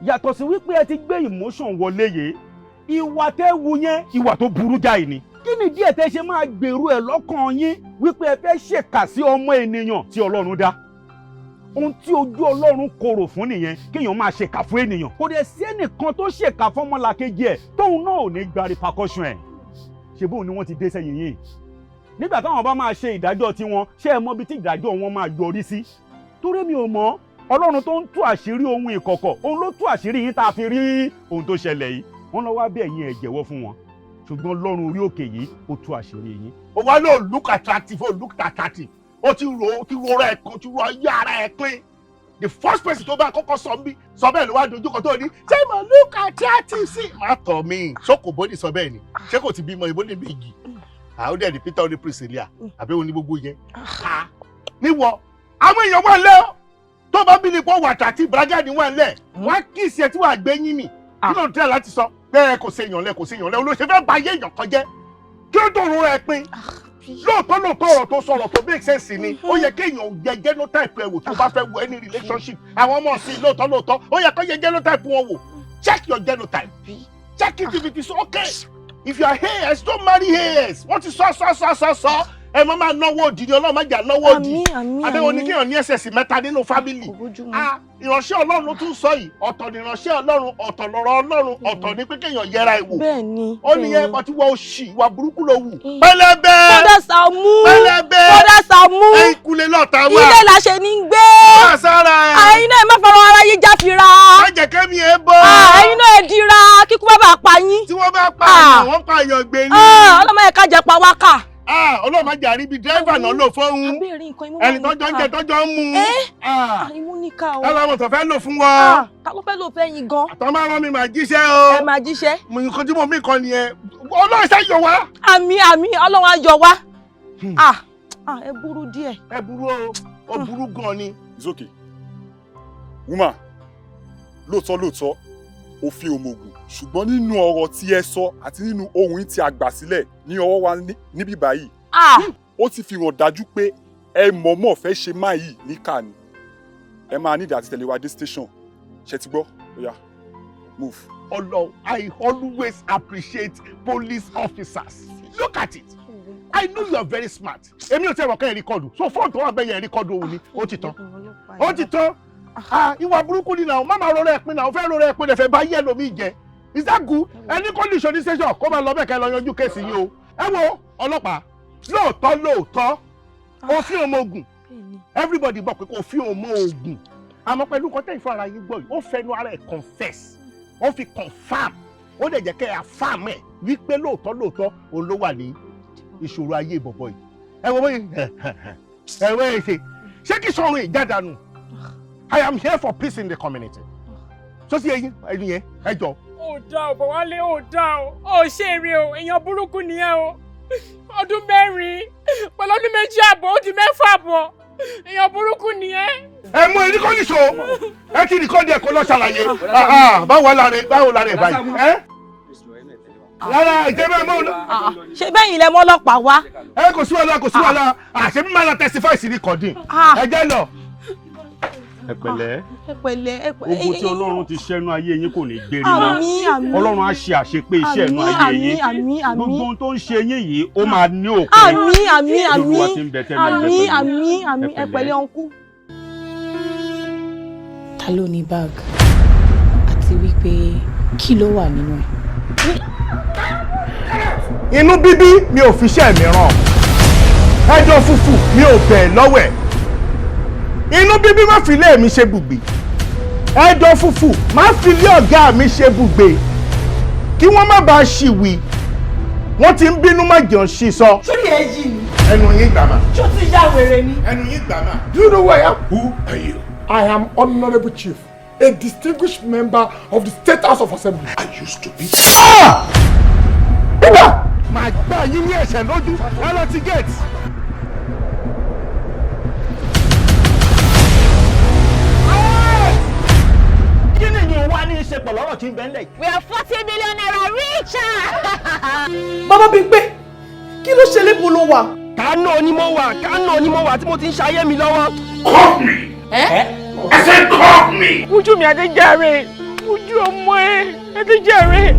yàtọ̀ sí wípé ẹ ti gbé emotion wọlé yìí ìwà tẹ́ wu yẹn ìwà tó burú jáì ni kí ni díẹ̀ tẹ́ ṣe máa gbèrú ẹ̀ lọ́kàn yín wípé ẹ fẹ́ ṣèkà sí ọmọ ènìyàn tí Ọlọ́run dá ohun tí ojú Ọlọ́run korò fún nìyẹn kéèyàn máa ṣèkà fún ènìyàn kò dẹ̀ sí ẹnìkan tó ṣèkà fún ọmọlàkejì ẹ̀ tóun náà ò ní gba repercussion ẹ̀ ṣe bóun ni wọ́n ti dé sẹ́yìn yìí nígbà táwọn bá máa ṣe ìdájọ́ tiwọn ṣé ẹ mọ̀ bí tí ìdájọ́ wọn máa yọrí sí torí mi ò mọ̀ Ọlọ́run tó ń tú àṣírí ohun ìkọ̀kọ̀ òun ló tú àṣírí yín tá a fi rí ohun tó ṣẹlẹ̀ yìí wọ́n lọ wá bí ẹ̀yin ẹ̀ jẹ́wọ́ fún wọn ṣùgbọ́n Ọlọ́run orí òkè yìí ó tú àṣírí yín. ó wá lóò look attractive ó look attractive ó ti ro ra ẹ̀kan ti ro ayé ara ẹ̀ pín the first person tó bá kọ́kọ́ sọ bẹ́ẹ̀ ló wá dojúkọ tó ní ṣé mo look attractive sí. má tọ̀ mí ṣókòbó ní sọ bẹ́ẹ̀ ni ṣé kò ti bímọ ìbò ní méjì àwọn dẹ̀ ní Peter ní Priscilla àbí òní gbogbo yẹn. níwọ àwọn èèyàn wà lẹ́ tó bá bí ní pọ̀ wà tàtí bragadi wà lẹ̀ wá kí ìṣe tí wàá gbé yín mi kí ló ń tẹ́ láti sọ bẹ́ẹ̀ kò séèyàn lẹ̀ olóṣèlú fẹ́ bá yé èèyàn kan jẹ́ kí ó tó rọra ẹ pín lóòótọ́ ọ̀rọ̀ tó sọ̀rọ̀ tó make sense ni ó yẹ kéèyàn yẹ genotype ẹ wò tó bá fẹ́ wọ any relationship àwọn ọmọ sí lóòótọ́ ó yẹ kó yẹ genotype wọn wò check your genotype check it if it is okay if you are heirs don't marry heirs wọ́n ti sọ ẹ máa náwó òdì ni Ọlọ́run má jà náwó òdì àbẹ́wò ní kéèyàn ní ẹsẹ̀ mẹ́ta nínú fámìlì ìránṣẹ́ Ọlọ́run ló tún sọ yìí ọ̀tọ̀ ni ìránṣẹ́ Ọlọ́run ọ̀tọ̀ lọ́rọ̀ Ọlọ́run ọ̀tọ̀ ni pé kéèyàn yẹra ẹ̀ wò ó nìyẹn pàtí wọ́n òṣì ìwà burúkú ló wù. pẹlẹbẹ Bọ́dà Sàámú pẹlẹbẹ Bọ́dà Sàámú ìkulẹ̀ lọ́ta wà ilé la ṣe ní gbé ẹ̀yin náà ẹ má fọwọ́ ara yín jáfira má jẹ́ kẹ́mi ẹ bọ́ ẹ̀yin náà ẹ dira kíkú bá bàa pa yín tí wọ́n bá pa àyàn wọ́n pa àyàn gbé ní. ọlọ́mọ ẹ̀ka jẹ pa wákà. Ọlọ́run má jà rí bí dírẹ́fà náà lò fóun ẹni tọ́jọ́ ń jẹ tọ́jọ́ ń mú. ìmúníkà o. ọlọ́run tó fẹ́ lò fún wọn. ta ló fẹ́ lò fẹ́ yín gan. àtọ́ máa rán mi máa jíṣẹ́ o. ẹ máa jíṣẹ́. nǹkan tí mo mí kan nìyẹn Ọlọ́run ṣe yọ wá. àmì Ọlọ́run á yọ wá. ẹ burú díẹ̀. ẹ burú o burú gan ni. It's okay. Woman, lóòótọ́ ó fi òmògùn ṣùgbọ́n nínú ọ̀rọ̀ tí ẹ sọ àti nínú ohun tí a gbà sílẹ̀ ní ọwọ́ wa níbí báyìí ó ti fi hàn dájú pé ẹ mọ̀ọ́mọ̀ fẹ́ ṣe máa yìí níkà ni ẹ máa nídìí àti tẹ̀lé wa dé station ṣe ti gbọ́ oya move. Ọlọ́run, I always appreciate police officers. Look at it. I know you are very smart. Èmi ò tẹ́ ẹ̀rọ kẹ́yìn rìkọ́dù so fóònù tó wà bẹ́ẹ̀ yẹn rìkọ́dù òun ni ó ti tán. Ó ti tán. Ìwà burúkú ni náà má máa rọrọ ẹ̀pin náà ó fẹ́ rọrọ ẹ̀pin lẹ́fẹ̀ẹ́ bá yẹ́ lómi jẹ. Is that good? Any condition ní station kó máa lọ bẹ́ẹ̀ kẹ́ lọ yanjú kéèsì yìí o. Ẹ wo ọlọ́pàá lóòótọ́ òfin ọmọ ogun everybody gbọ́ pé kò fi ọmọ ogun àmọ́ pẹ̀lú kọ́tẹ́ ìfọ̀rọ̀ ayé gbọ́ yìí ó fẹnu ara ẹ̀ confess ó fi confam ó dẹ̀ jẹ́ kẹ́ ẹ̀ affirm ẹ̀ wípé lóòótọ́ òun ló wà ní ìṣòro ayé bọ̀bọ̀ yìí ẹ wo bóyá ẹ wẹ́ ẹ ṣé kí sọ̀rọ̀ ìjádànù I am here for peace in the community so sí ẹyin yẹn ẹ jọ. ó dá o Bowale ó dá o ó ṣe eré o èèyàn burúkú nìyẹn o ọdún 4 pẹ̀lú ọdún 2 àbọ̀ ó di 6 àbọ̀ èèyàn burúkú nìyẹn. ẹ mú ẹni kọ́ nìṣó ẹ ti nìkan díẹ̀ kó lọ ṣàlàyé báwo la rẹ báyìí rárá ìjẹ́bẹ́ mọ́ lọ. ṣé bẹ́yìn lẹ mọ́ ọlọ́pàá wá. ẹ kò sí wàhálà àṣẹ mímọ́ la testify sí recording ẹ jẹ́ lọ. ẹ pẹ̀lẹ́ ogun tí Ọlọ́run ti ṣẹ́nu ayé yín kò ní gbérí mọ́ àmín Ọlọ́run á ṣe àṣepé iṣẹ́ ẹnu ayé yín gbogbo ohun tó ń ṣe yín yìí ó máa ní òpin àmín ẹ pẹ̀lẹ́ ọ̀nkú. ta ló ní bag àti wípé kí ló wà nínú ẹ̀. inú bíbí mi ò fi iṣẹ́ mi ràn ẹjọ́ fúfú mi ò bẹ̀ lọ́wọ́ ẹ̀ inú bíbí má fi ilé mi ṣe bùgbé ẹjọ́ fúfú má fi ilé ọ̀gá mi ṣe bùgbé kí wọ́n má bàa ṣìwì wọ́n ti ń bínú má jẹun ṣì sọ. sórí ẹ yí ni. ẹnu yín gbàmà. ṣó ti yá wèrè ni. ẹnu yín gbàmà. Do you know who I am? Who are you? I am Honorable Chief, a distinguished member of the State House of Assembly. I used to be. Bíbá! Màá gbá yín ní ẹ̀ṣẹ̀ lójú ẹ lọ ti gate. Kí ni ìyẹn wá ní í ṣe pọ̀ lọ́rọ̀ tí ń bẹ ńlẹ̀ yìí? We are 40 million naira richer. Bàbá Bímpé, kí ló ṣe lébo ló wà? Kánò ni mo wà tí mo ti ń ṣayé mi lọ́wọ́. Call me! I said call me! Ojú mi Adéjàre, ojú ọmọ ẹ Adéjàre,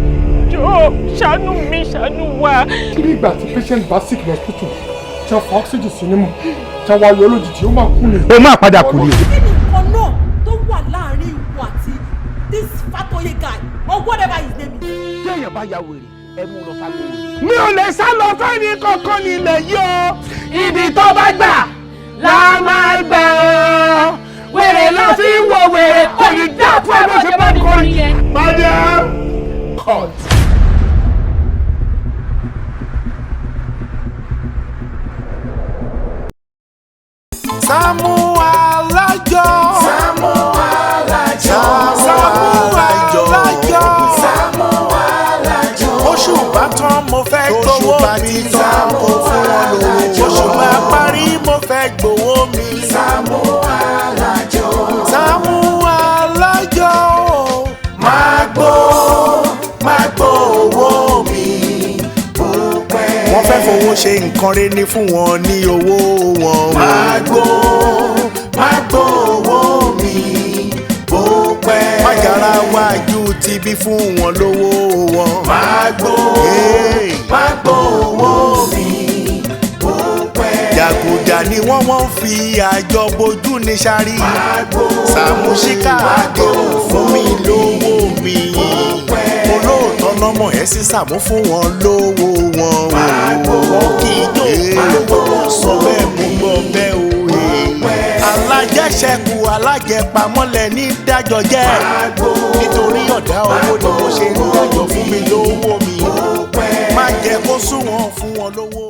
jọ̀ọ́ ṣàánú mi ṣàánú wa. Kí ni ìgbà tí patient bá sick ní hospital tí wọ́n fa oxygen sí nímú tí wọ́n ayọ̀ lójijì ó máa kú ni. Ó máa padà kú ni. Kí ni nǹkan náà tó wà láàrin ìwọ àti this Fatoye guy or whatever his name is? Tí èèyàn bá ya wèrè, ẹ mú lọ sáko wèrè. Mi ò lè sá lọ fẹ́ni kankan nílẹ̀ yìí o. Ibi tó bá gbà la máa gbà ọ́. Wèrè lọ fi ń wo wèrè kò ní dá fún ẹ bó ṣe bá kọrin. Madam court. SAAMU ALAJO. SAAMU ALAJO. SAAMU ALAJO. Oṣù bá tán mo fẹ́ gbowó mi. SAAMU ALAJO. Oṣù bá parí mo fẹ́ gbowó mi. SAAMU ALAJO. SAAMU ALAJO. Máa gbó owó mi. Wọ́n fẹ́ fowó ṣe nǹkan rẹ̀ ní fún wọn ní owó wọn. Máa gbó owó mi bó pẹ́. Májàra wájú ti bí fún wọn lówó wọn. Máa gbó owó mi bó pẹ́. Jàgùjà ni wọ́n fi àjọ bojú ní sáré. SAAMU Chicago fún mi lówó mi. Olóòótọ́ lọ́mọ ẹ̀ sí SAAMU fún wọn lówó wọn. Wọ́n kì í jó sọ bẹ́ẹ̀ mú gbọ́ bẹ́ẹ̀ o. Alájẹṣẹ́kù alájẹpamọ́lẹ̀ ní dájọ́ jẹ́. Nítorí ọ̀dá owó ni mo ṣe ń dájọ́ fún mi lówó mi. Má jẹ́ kó sún wọn fún wọn lówó.